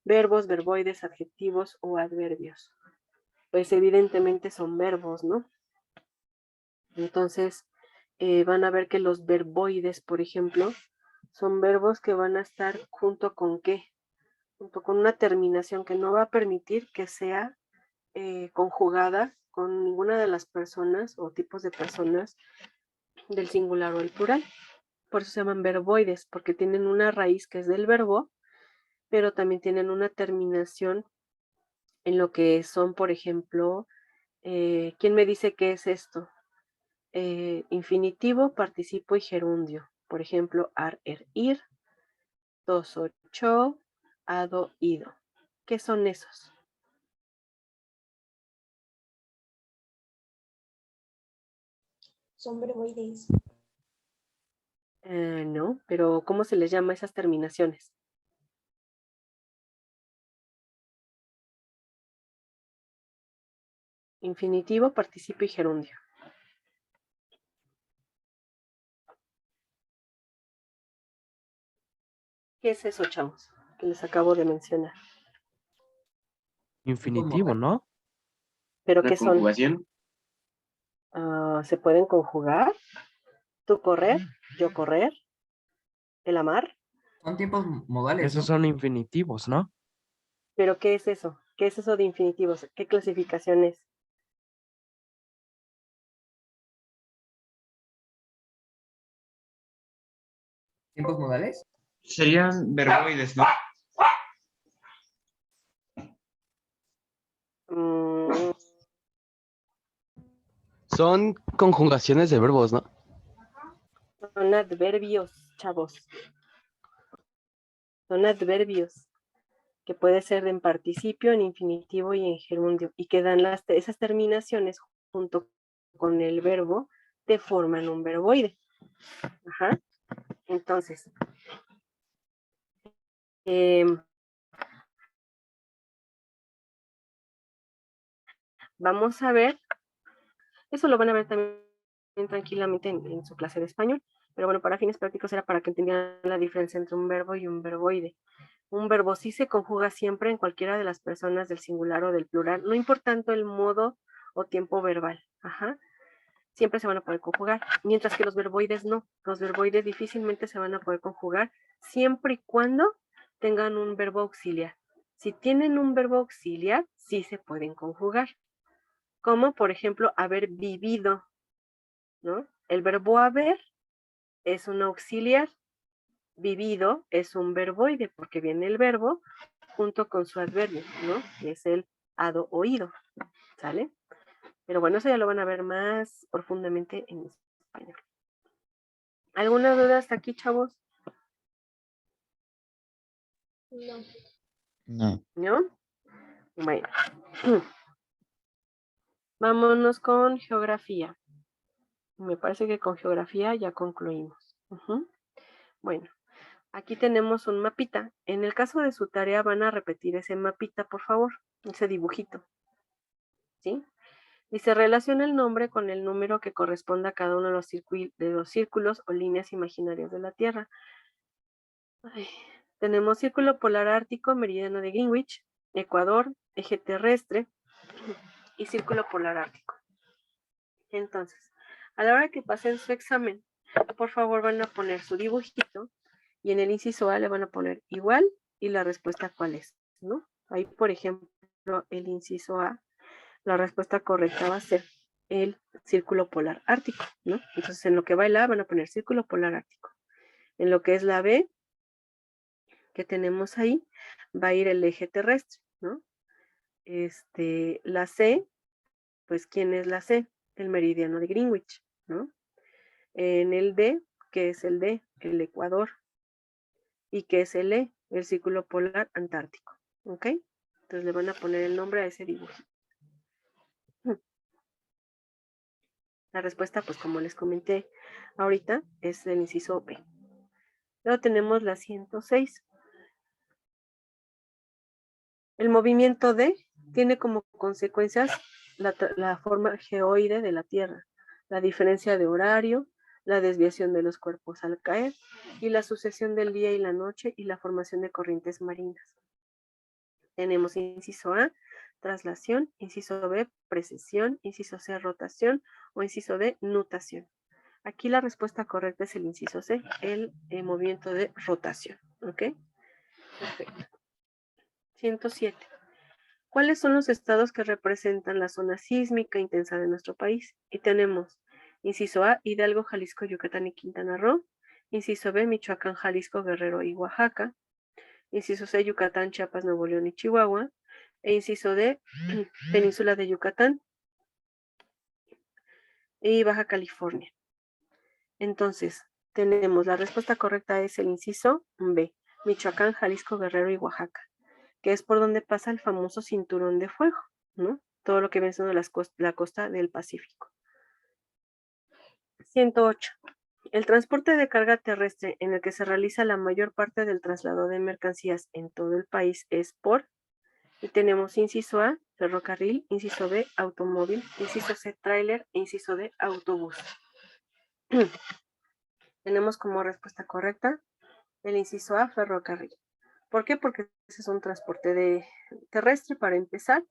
verbos, verboides, adjetivos o adverbios. Pues evidentemente son verbos, ¿no? Entonces, van a ver que los verboides, por ejemplo, son verbos que van a estar junto con ¿qué? Junto con una terminación que no va a permitir que sea conjugada con ninguna de las personas o tipos de personas del singular o el plural. Por eso se llaman verboides, porque tienen una raíz que es del verbo, pero también tienen una terminación en lo que son, por ejemplo, ¿quién me dice qué es esto? Infinitivo, participo y gerundio. Por ejemplo, ar, er, ir, tos, ocho, ado, ido. ¿Qué son esos? Son verboides. No, pero ¿cómo se les llama esas terminaciones? Infinitivo, participo y gerundio. ¿Qué es eso, chavos? Que les acabo de mencionar. Infinitivo, ¿no? ¿Pero ¿La qué son? conjugación? ¿Se pueden conjugar? ¿Tú correr? ¿Yo correr? ¿El amar? Son tiempos modales, Esos ¿no? son infinitivos, ¿no? ¿Pero qué es eso? ¿Qué es eso de infinitivos? ¿Qué clasificación es? ¿Tiempos modales? Serían verboides, ¿no? Mm, Son conjugaciones de verbos, ¿no? son adverbios, chavos. Son adverbios que puede ser en participio, en infinitivo y en gerundio, y que dan esas terminaciones junto con el verbo, te forman un verboide. Ajá. Entonces, vamos a ver, eso lo van a ver también tranquilamente en su clase de español, pero bueno, para fines prácticos era para que entendieran la diferencia entre un verbo y un verboide. Un verbo sí se conjuga siempre en cualquiera de las personas del singular o del plural, no importando el modo o tiempo verbal. Ajá. Siempre se van a poder conjugar, mientras que los verboides no. Los verboides difícilmente se van a poder conjugar siempre y cuando tengan un verbo auxiliar. Si tienen un verbo auxiliar, sí se pueden conjugar. Como, por ejemplo, haber vivido, ¿no? El verbo haber es un auxiliar vivido es un verboide porque viene el verbo junto con su adverbio, ¿no? Que es el hado oído, ¿sale? Pero bueno, eso ya lo van a ver más profundamente en español. ¿Alguna duda hasta aquí, chavos? No. No. ¿No? Bueno. Vámonos con geografía. Me parece que con geografía ya concluimos. Bueno, aquí tenemos un mapita. En el caso de su tarea van a repetir ese mapita, por favor, ese dibujito. ¿Sí? Y se relaciona el nombre con el número que corresponda a cada uno de los círculos o líneas imaginarias de la Tierra. Ay, tenemos círculo polar ártico, meridiano de Greenwich, Ecuador, eje terrestre y círculo polar ártico. Entonces, a la hora que pasen su examen, por favor van a poner su dibujito y en el inciso A le van a poner igual y la respuesta cuál es, ¿no? Ahí, por ejemplo, el inciso A, la respuesta correcta va a ser el círculo polar ártico, ¿no? Entonces, en lo que va el A van a poner círculo polar ártico. En lo que es la B, que tenemos ahí, va a ir el eje terrestre, ¿no? La C, pues, ¿quién es la C? El meridiano de Greenwich, ¿no? En el D, ¿qué es el D? El Ecuador. ¿Y qué es el E? El círculo polar antártico, ¿ok? Entonces le van a poner el nombre a ese dibujo. La respuesta, pues como les comenté ahorita, es el inciso B. Luego tenemos la 106. El movimiento D tiene como consecuencias la forma geoide de la Tierra, la diferencia de horario, la desviación de los cuerpos al caer y la sucesión del día y la noche y la formación de corrientes marinas. Tenemos inciso A, traslación, inciso B, precesión, inciso C, rotación o inciso D, nutación. Aquí la respuesta correcta es el inciso C, el movimiento de rotación, ¿ok? Perfecto. 107. ¿Cuáles son los estados que representan la zona sísmica intensa de nuestro país? Y tenemos inciso A, Hidalgo, Jalisco, Yucatán y Quintana Roo. Inciso B, Michoacán, Jalisco, Guerrero y Oaxaca. Inciso C, Yucatán, Chiapas, Nuevo León y Chihuahua. E inciso D, Península de Yucatán y Baja California. Entonces, tenemos la respuesta correcta es el inciso B, Michoacán, Jalisco, Guerrero y Oaxaca, que es por donde pasa el famoso cinturón de fuego, ¿no? Todo lo que viene siendo la costa del Pacífico. 108. El transporte de carga terrestre en el que se realiza la mayor parte del traslado de mercancías en todo el país es por, y tenemos inciso A, ferrocarril, inciso B, automóvil, inciso C, tráiler, e inciso D, autobús. Tenemos como respuesta correcta el inciso A, ferrocarril. ¿Por qué? Porque ese es un transporte terrestre para empezar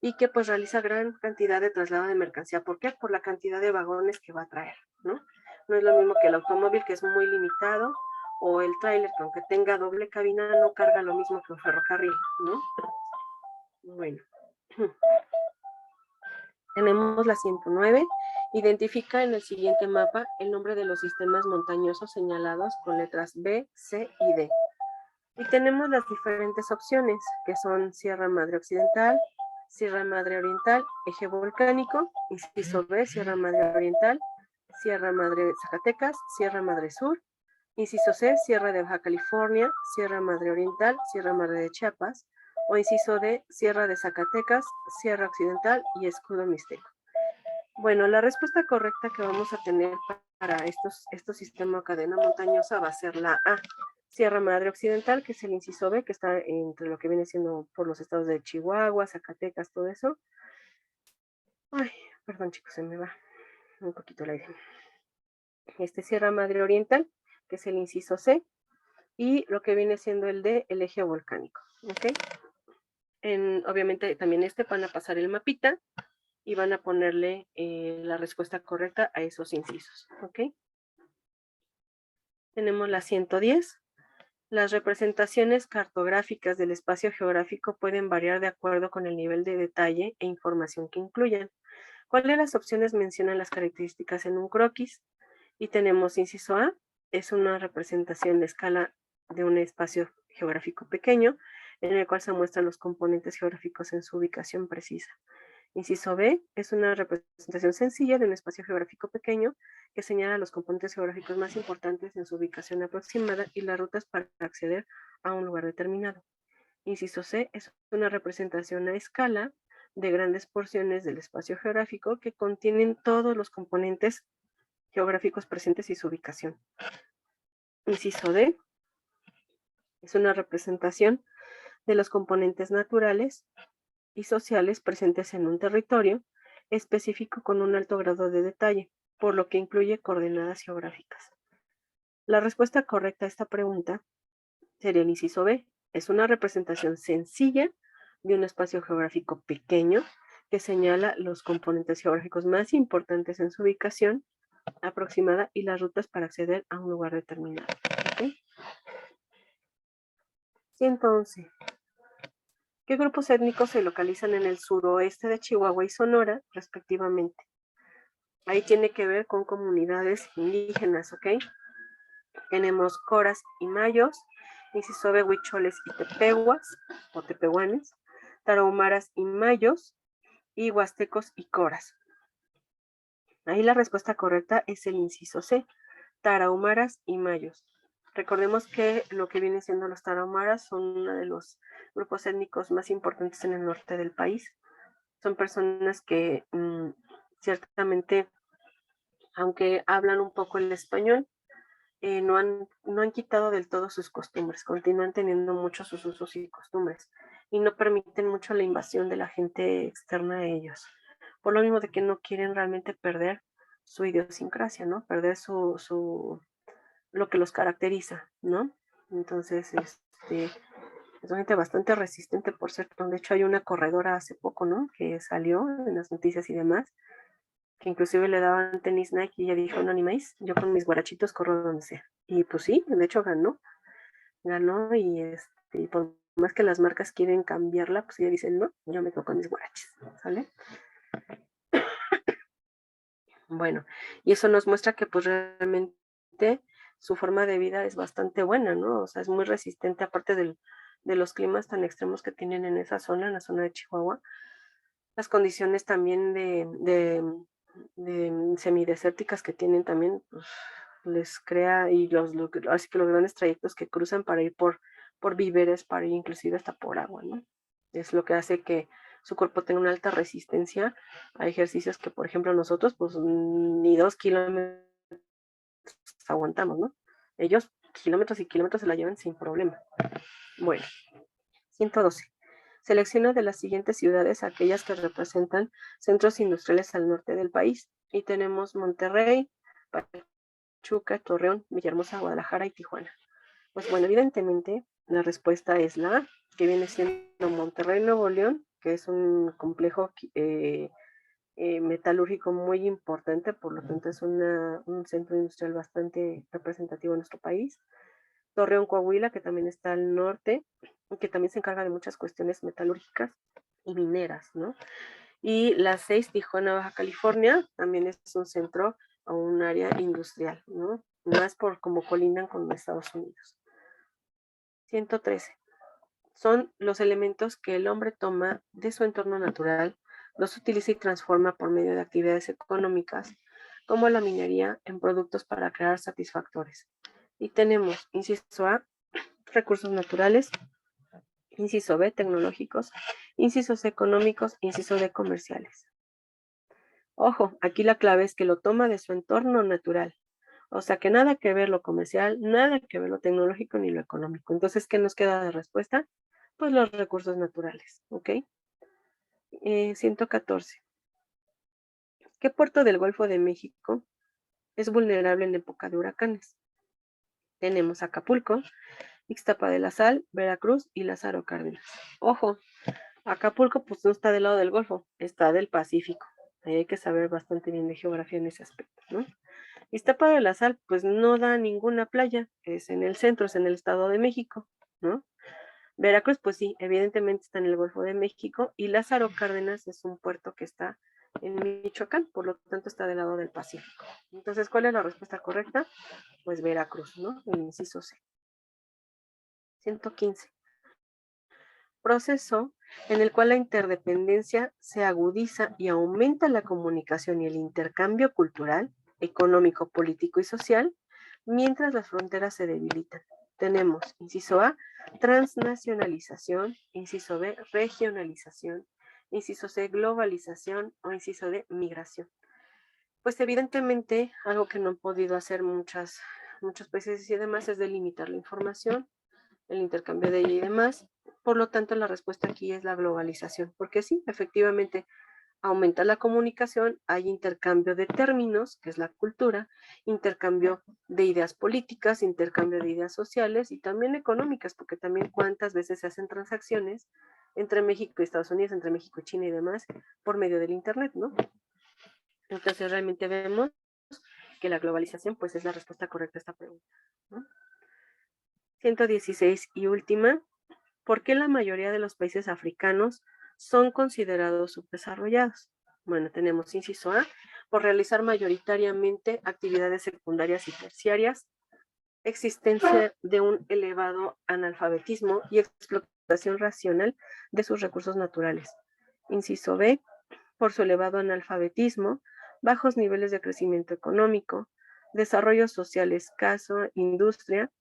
y que pues realiza gran cantidad de traslado de mercancía. ¿Por qué? Por la cantidad de vagones que va a traer, ¿no? No es lo mismo que el automóvil, que es muy limitado, o el tráiler, que aunque tenga doble cabina, no carga lo mismo que un ferrocarril, ¿no? Bueno. Tenemos la 109. Identifica en el siguiente mapa el nombre de los sistemas montañosos señalados con letras B, C y D. Y tenemos las diferentes opciones, que son Sierra Madre Occidental, Sierra Madre Oriental, eje volcánico, inciso B, Sierra Madre Oriental, Sierra Madre Zacatecas, Sierra Madre Sur, inciso C, Sierra de Baja California, Sierra Madre Oriental, Sierra Madre de Chiapas, o inciso D, Sierra de Zacatecas, Sierra Occidental y Escudo Mixteco. Bueno, la respuesta correcta que vamos a tener para estos sistemas cadena montañosa va a ser la A, Sierra Madre Occidental, que es el inciso B, que está entre lo que viene siendo por los estados de Chihuahua, Zacatecas, todo eso. Ay, perdón chicos, se me va un poquito el aire. Sierra Madre Oriental, que es el inciso C, y lo que viene siendo el D, el eje volcánico, ¿ok? Obviamente también van a pasar el mapita y van a ponerle la respuesta correcta a esos incisos, ¿ok? Tenemos la 110. Las representaciones cartográficas del espacio geográfico pueden variar de acuerdo con el nivel de detalle e información que incluyan. ¿Cuáles de las opciones mencionan las características en un croquis? Y tenemos inciso A, es una representación de escala de un espacio geográfico pequeño en el cual se muestran los componentes geográficos en su ubicación precisa. Inciso B es una representación sencilla de un espacio geográfico pequeño que señala los componentes geográficos más importantes en su ubicación aproximada y las rutas para acceder a un lugar determinado. Inciso C es una representación a escala de grandes porciones del espacio geográfico que contienen todos los componentes geográficos presentes y su ubicación. Inciso D es una representación de los componentes naturales y sociales presentes en un territorio específico con un alto grado de detalle, por lo que incluye coordenadas geográficas. La respuesta correcta a esta pregunta sería el inciso B. Es una representación sencilla de un espacio geográfico pequeño que señala los componentes geográficos más importantes en su ubicación aproximada y las rutas para acceder a un lugar determinado. ¿Okay? 111. ¿Qué grupos étnicos se localizan en el suroeste de Chihuahua y Sonora, respectivamente? Ahí tiene que ver con comunidades indígenas, ¿ok? Tenemos coras y mayos, inciso B, huicholes y tepehuas, o tepehuanes, tarahumaras y mayos, y huastecos y coras. Ahí la respuesta correcta es el inciso C, tarahumaras y mayos. Recordemos que lo que vienen siendo los tarahumaras son uno de los grupos étnicos más importantes en el norte del país. Son personas que ciertamente, aunque hablan un poco el español, no han quitado del todo sus costumbres, continúan teniendo muchos sus usos y costumbres y no permiten mucho la invasión de la gente externa a ellos. Por lo mismo de que no quieren realmente perder su idiosincrasia, ¿no? Perder lo que los caracteriza, ¿no? Entonces, es una gente bastante resistente, por cierto. De hecho, hay una corredora hace poco, ¿no? Que salió en las noticias y demás, que inclusive le daban tenis Nike y ella dijo, no animéis, yo con mis guarachitos corro donde sea. Y pues sí, de hecho ganó y por más que las marcas quieren cambiarla, pues ella dice, no, yo me quedo con mis guarachis, ¿sale? Bueno, y eso nos muestra que pues realmente su forma de vida es bastante buena, ¿no? O sea, es muy resistente, aparte de los climas tan extremos que tienen en esa zona, en la zona de Chihuahua. Las condiciones también de semidesérticas que tienen también, pues, les crea, y así que los grandes trayectos que cruzan para ir por víveres, para ir inclusive hasta por agua, ¿no? Es lo que hace que su cuerpo tenga una alta resistencia a ejercicios que, por ejemplo, nosotros, pues, ni 2 kilómetros aguantamos, ¿no? Ellos kilómetros y kilómetros se la llevan sin problema. Bueno, 112. Selecciona de las siguientes ciudades aquellas que representan centros industriales al norte del país. Y tenemos Monterrey, Pachuca, Torreón, Villahermosa, Guadalajara y Tijuana. Pues bueno, evidentemente la respuesta es la A, que viene siendo Monterrey, Nuevo León, que es un complejo metalúrgico muy importante, por lo tanto es un centro industrial bastante representativo en nuestro país. Torreón, Coahuila, que también está al norte, que también se encarga de muchas cuestiones metalúrgicas y mineras, ¿no? Y la 6, Tijuana, Baja California, también es un centro o un área industrial, ¿no? Más por como colindan con Estados Unidos. 113. Son los elementos que el hombre toma de su entorno natural, los utiliza y transforma por medio de actividades económicas, como la minería, en productos para crear satisfactores. Y tenemos, inciso A, recursos naturales, inciso B, tecnológicos, incisos económicos, inciso D, comerciales. Ojo, aquí la clave es que lo toma de su entorno natural. O sea que nada que ver lo comercial, nada que ver lo tecnológico ni lo económico. Entonces, ¿qué nos queda de respuesta? Pues los recursos naturales, ¿ok? 114. ¿Qué puerto del Golfo de México es vulnerable en época de huracanes? Tenemos Acapulco, Ixtapa de la Sal, Veracruz y Lázaro Cárdenas. Ojo, Acapulco pues no está del lado del Golfo, está del Pacífico. Ahí hay que saber bastante bien de geografía en ese aspecto, ¿no? Ixtapa de la Sal pues no da ninguna playa, es en el centro, es en el Estado de México, ¿no? Veracruz pues sí, evidentemente está en el Golfo de México, y Lázaro Cárdenas es un puerto que está en Michoacán, por lo tanto está del lado del Pacífico. Entonces, ¿cuál es la respuesta correcta? Pues Veracruz, ¿no? El inciso C. 115. Proceso en el cual la interdependencia se agudiza y aumenta la comunicación y el intercambio cultural, económico, político y social, mientras las fronteras se debilitan. Tenemos, inciso A, transnacionalización, inciso B, regionalización, inciso C, globalización o inciso D, migración. Pues evidentemente algo que no han podido hacer muchos países y demás es delimitar la información, el intercambio de ella y demás. Por lo tanto, la respuesta aquí es la globalización, porque sí, efectivamente, aumenta la comunicación, hay intercambio de términos, que es la cultura, intercambio de ideas políticas, intercambio de ideas sociales y también económicas, porque también cuántas veces se hacen transacciones entre México y Estados Unidos, entre México y China y demás, por medio del Internet, ¿no? Entonces realmente vemos que la globalización pues es la respuesta correcta a esta pregunta, ¿no? 116 y última, ¿por qué la mayoría de los países africanos son considerados subdesarrollados? Bueno, tenemos inciso A, por realizar mayoritariamente actividades secundarias y terciarias, existencia de un elevado analfabetismo y explotación racional de sus recursos naturales. Inciso B, por su elevado analfabetismo, bajos niveles de crecimiento económico, desarrollo social escaso, industria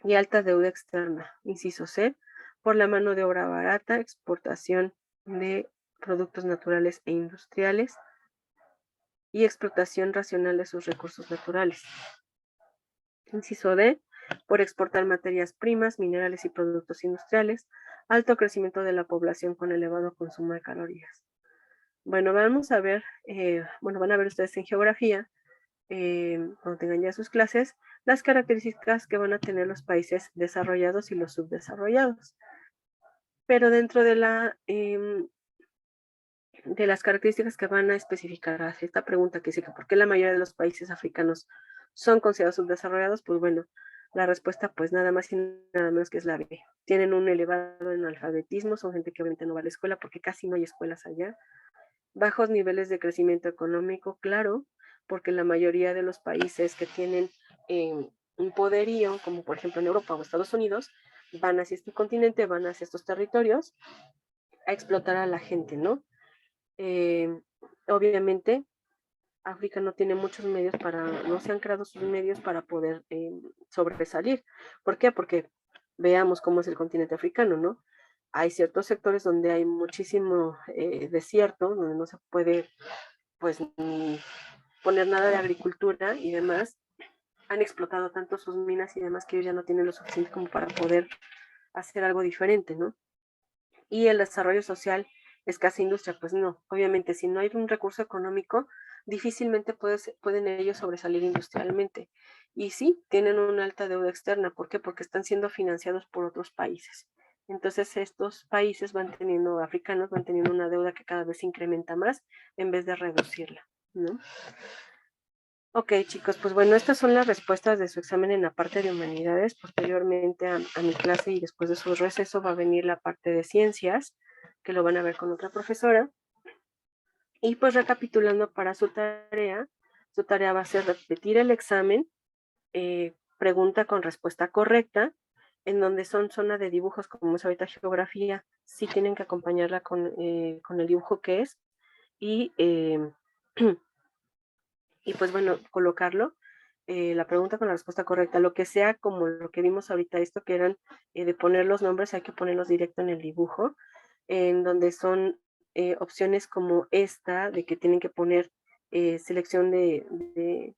y alta deuda externa. Inciso C, por la mano de obra barata, exportación de productos naturales e industriales y explotación racional de sus recursos naturales. Inciso D, por exportar materias primas, minerales y productos industriales, alto crecimiento de la población con elevado consumo de calorías. Bueno, vamos a ver, van a ver ustedes en geografía, cuando tengan ya sus clases, las características que van a tener los países desarrollados y los subdesarrollados. Pero dentro de las características que van a especificar hacia esta pregunta que dice que por qué la mayoría de los países africanos son considerados subdesarrollados, pues bueno, la respuesta pues nada más y nada menos que es la B. Tienen un elevado analfabetismo, son gente que obviamente no va a la escuela porque casi no hay escuelas allá. Bajos niveles de crecimiento económico, claro, porque la mayoría de los países que tienen un poderío, como por ejemplo en Europa o Estados Unidos, van hacia este continente, van hacia estos territorios a explotar a la gente, ¿no? Obviamente, África no tiene muchos medios no se han creado sus medios para poder sobresalir. ¿Por qué? Porque veamos cómo es el continente africano, ¿no? Hay ciertos sectores donde hay muchísimo desierto, donde no se puede, pues, ni poner nada de agricultura y demás. Han explotado tanto sus minas y demás que ellos ya no tienen lo suficiente como para poder hacer algo diferente, ¿no? Y el desarrollo social, escasa industria, pues no. Obviamente, si no hay un recurso económico, difícilmente pueden ellos sobresalir industrialmente. Y sí, tienen una alta deuda externa. ¿Por qué? Porque están siendo financiados por otros países. Entonces, estos países africanos van teniendo una deuda que cada vez incrementa más en vez de reducirla, ¿no? Ok, chicos, pues bueno, estas son las respuestas de su examen en la parte de humanidades. Posteriormente a mi clase y después de su receso va a venir la parte de ciencias, que lo van a ver con otra profesora. Y pues recapitulando para su tarea va a ser repetir el examen, pregunta con respuesta correcta, en donde son zona de dibujos, como es ahorita geografía, sí tienen que acompañarla con el dibujo que es, y pues bueno, colocarlo, la pregunta con la respuesta correcta, lo que sea como lo que vimos ahorita, esto que eran de poner los nombres, hay que ponerlos directo en el dibujo, en donde son opciones como esta, de que tienen que poner selección que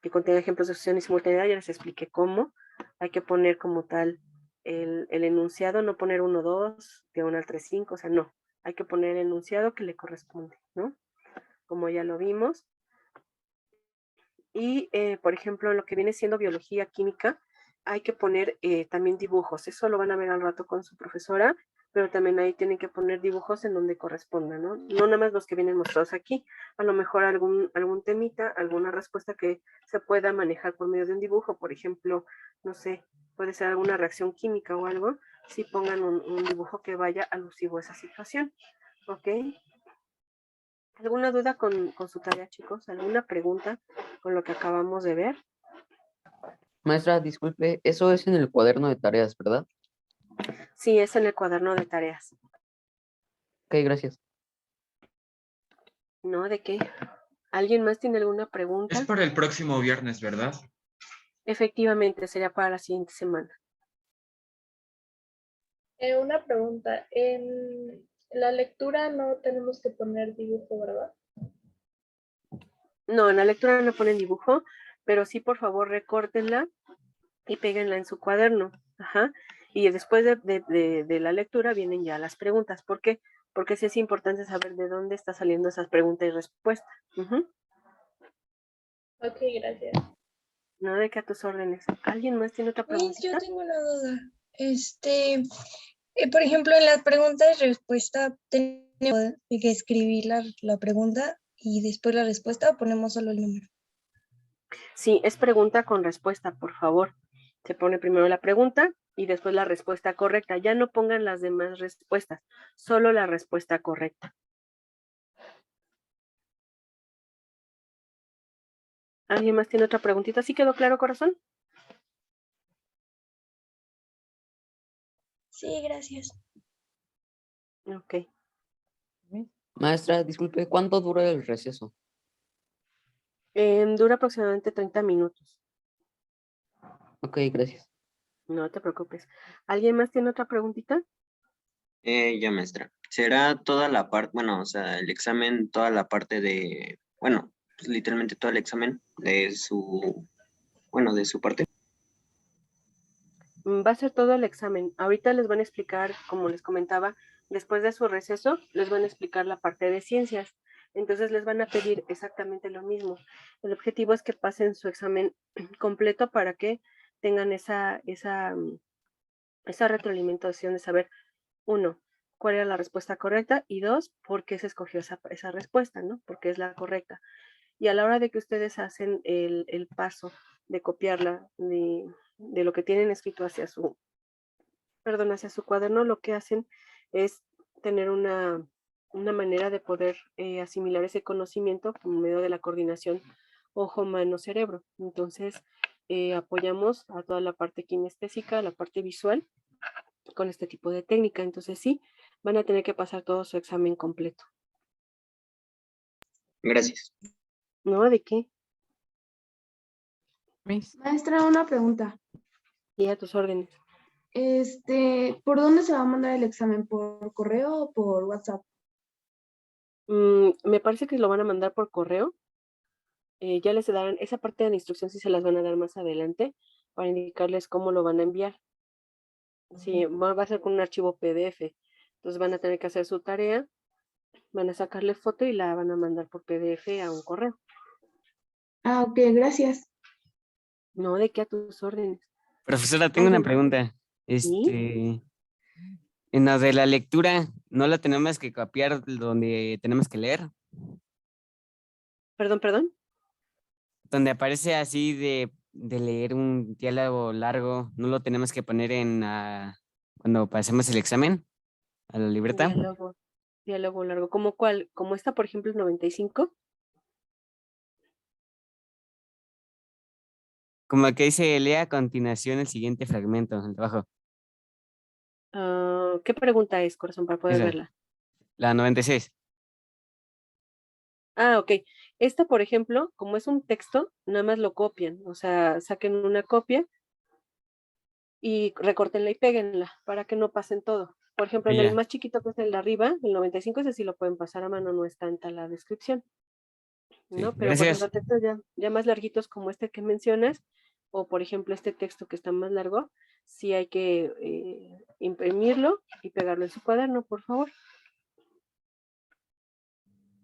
contenga ejemplos de sucesión y simultaneidad, ya les expliqué cómo, hay que poner como tal el enunciado, no poner 1, 2, de 1 al 3, 5, o sea, no, hay que poner el enunciado que le corresponde, ¿no? Como ya lo vimos. Y, por ejemplo, lo que viene siendo biología, química, hay que poner también dibujos. Eso lo van a ver al rato con su profesora, pero también ahí tienen que poner dibujos en donde correspondan, ¿no? No nada más los que vienen mostrados aquí. A lo mejor algún temita, alguna respuesta que se pueda manejar por medio de un dibujo. Por ejemplo, no sé, puede ser alguna reacción química o algo. Si pongan un dibujo que vaya alusivo a esa situación, ¿ok? ¿Alguna duda con su tarea, chicos? ¿Alguna pregunta con lo que acabamos de ver? Maestra, disculpe, eso es en el cuaderno de tareas, ¿verdad? Sí, es en el cuaderno de tareas. Ok, gracias. ¿No? ¿De qué? ¿Alguien más tiene alguna Es pregunta? para el próximo viernes, ¿verdad? Efectivamente, sería para la siguiente semana. Una pregunta, en la lectura no tenemos que poner dibujo, ¿verdad? No, en la lectura no ponen dibujo, pero sí, por favor, recórtenla y péguenla en su cuaderno. Ajá. Y después de la lectura vienen ya las preguntas. ¿Por qué? Porque sí es importante saber de dónde está saliendo esas preguntas y respuestas. Ujú. Ok, gracias. No, de que a tus órdenes. ¿Alguien más tiene otra Miss, yo preguntita? tengo una duda. Por ejemplo, en las preguntas y respuesta tenemos que escribir la pregunta y después la respuesta o ponemos solo el número. Sí, es pregunta con respuesta, por favor. Se pone primero la pregunta y después la respuesta correcta. Ya no pongan las demás respuestas, solo la respuesta correcta. ¿Alguien más tiene otra preguntita? ¿Sí quedó claro, corazón? Sí, gracias. Ok. Maestra, disculpe, ¿cuánto dura el receso? Dura aproximadamente 30 minutos. Ok, gracias. No te preocupes. ¿Alguien más tiene otra preguntita? Ya, maestra. ¿Será toda la parte, bueno, o sea, el examen, toda la parte de, bueno, pues, literalmente todo el examen de su, bueno, de su parte? Va a ser todo el examen. Ahorita les van a explicar, como les comentaba, después de su receso, les van a explicar la parte de ciencias. Entonces les van a pedir exactamente lo mismo. El objetivo es que pasen su examen completo para que tengan esa retroalimentación de saber, uno, cuál era la respuesta correcta y dos, por qué se escogió esa respuesta, ¿no? Porque es la correcta. Y a la hora de que ustedes hacen el paso de copiarla de lo que tienen escrito hacia su cuaderno, lo que hacen es tener una manera de poder asimilar ese conocimiento por medio de la coordinación ojo, mano, cerebro. Entonces, apoyamos a toda la parte kinestésica, la parte visual, con este tipo de técnica. Entonces, sí, van a tener que pasar todo su examen completo. Gracias. ¿No? ¿De qué? Miss, Maestra, una pregunta. Y a tus órdenes. ¿Por dónde se va a mandar el examen? ¿Por correo o por WhatsApp? Me parece que lo van a mandar por correo. Ya les darán, esa parte de la instrucción sí se las van a dar más adelante para indicarles cómo lo van a enviar. Sí, va a ser con un archivo PDF. Entonces van a tener que hacer su tarea, van a sacarle foto y la van a mandar por PDF a un correo. Ah, ok, gracias. No, de qué a tus órdenes. Profesora, tengo una ¿Alguien más? pregunta. ¿Sí? En la de la lectura, ¿no la tenemos que copiar donde tenemos que leer? Perdón. Donde aparece así de leer un diálogo largo, ¿no lo tenemos que poner cuando pasemos el examen a la libreta? Diálogo largo. ¿Cómo cuál? ¿Como esta, por ejemplo, el 95? Como que dice, lea a continuación el siguiente fragmento, el de abajo. ¿Qué pregunta es, corazón, para poder Esa, verla? la 96. Ah, ok. Esta, por ejemplo, como es un texto, nada más lo copian. O sea, saquen una copia y recórtenla y péguenla para que no pasen todo. Por ejemplo, en el Ya. más chiquito que es el de arriba, el 95, ese sí lo pueden pasar a mano, no es tanta la descripción, Sí, ¿no? Pero por ejemplo, gracias. textos ya más larguitos como este que mencionas, o por ejemplo este texto que está más largo, sí hay que imprimirlo y pegarlo en su cuaderno, por favor.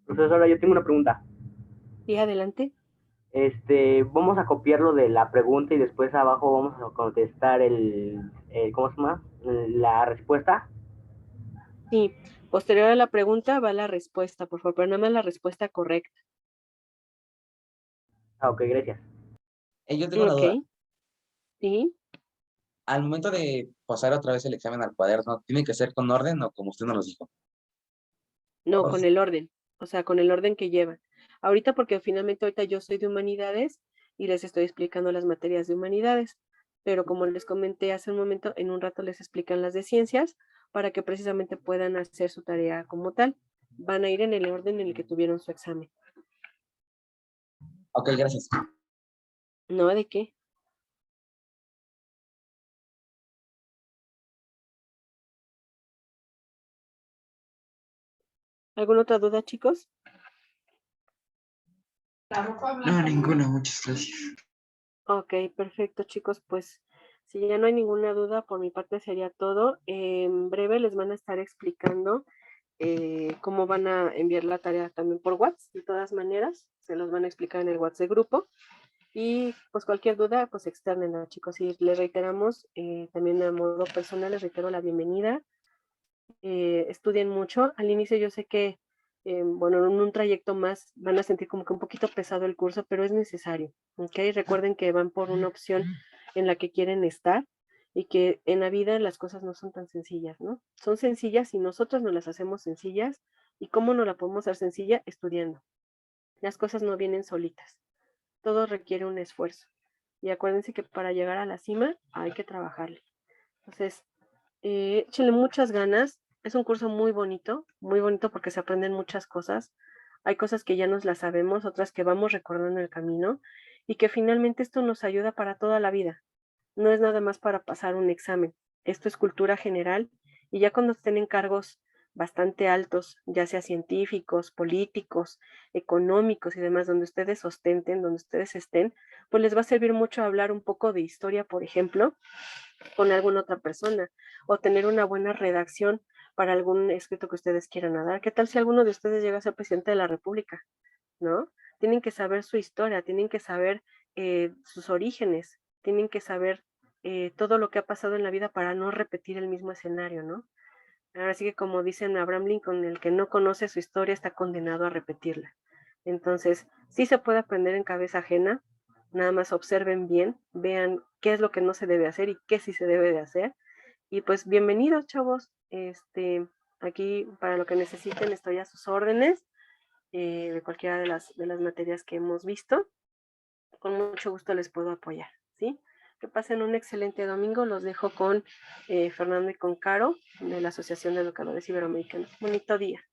Profesora, yo tengo una pregunta. Y adelante. Vamos a copiarlo de la pregunta y después abajo vamos a contestar ¿cómo se llama? La respuesta. Sí, posterior a la pregunta va la respuesta, por favor, pero nada más la respuesta correcta. Ah, ok, gracias. Yo tengo una duda. Ok, sí. Al momento de pasar otra vez el examen al cuaderno, ¿tiene que ser con orden o como usted nos lo dijo? No, con el orden. o sea, con el orden que llevan. Ahorita porque finalmente ahorita yo soy de humanidades y les estoy explicando las materias de humanidades, pero como les comenté hace un momento, en un rato les explican las de ciencias para que precisamente puedan hacer su tarea como tal. Van a ir en el orden en el que tuvieron su examen. Ok, gracias. ¿No? ¿De qué? ¿Alguna otra duda, chicos? No, ninguna, muchas gracias. Ok, perfecto, chicos. Pues si ya no hay ninguna duda, por mi parte sería todo. En breve les van a estar explicando cómo van a enviar la tarea también por WhatsApp. De todas maneras, se los van a explicar en el WhatsApp de grupo. Y pues cualquier duda, pues externenla, chicos. Y les reiteramos, también a modo personal, les reitero la bienvenida. Estudien mucho. Al inicio yo sé que, bueno, en un trayecto más van a sentir como que un poquito pesado el curso, pero es necesario, ¿ok? Recuerden que van por una opción en la que quieren estar y que en la vida las cosas no son tan sencillas, ¿no? Son sencillas y nosotros nos las hacemos sencillas. ¿Y cómo no la podemos hacer sencilla? Estudiando. Las cosas no vienen solitas. Todo requiere un esfuerzo. Y acuérdense que para llegar a la cima hay que trabajarle. Entonces, échenle muchas ganas. Es un curso muy bonito porque se aprenden muchas cosas. Hay cosas que ya nos las sabemos, otras que vamos recordando en el camino y que finalmente esto nos ayuda para toda la vida. No es nada más para pasar un examen. Esto es cultura general y ya cuando estén en cargos bastante altos, ya sea científicos, políticos, económicos y demás, donde ustedes ostenten, donde ustedes estén, pues les va a servir mucho hablar un poco de historia, por ejemplo, con alguna otra persona o tener una buena redacción para algún escrito que ustedes quieran dar. ¿Qué tal si alguno de ustedes llega a ser presidente de la República? ¿No? Tienen que saber su historia, tienen que saber sus orígenes, tienen que saber todo lo que ha pasado en la vida para no repetir el mismo escenario, ¿no? Ahora sí que como dicen Abraham Lincoln, el que no conoce su historia está condenado a repetirla. Entonces, sí se puede aprender en cabeza ajena, nada más observen bien, vean qué es lo que no se debe hacer y qué sí se debe de hacer. Y pues bienvenidos, chavos. Aquí para lo que necesiten estoy a sus órdenes de cualquiera de las materias que hemos visto. Con mucho gusto les puedo apoyar, ¿sí? Que pasen un excelente domingo. Los dejo con Fernando y con Caro de la Asociación de Educadores Iberoamericanos. Bonito día.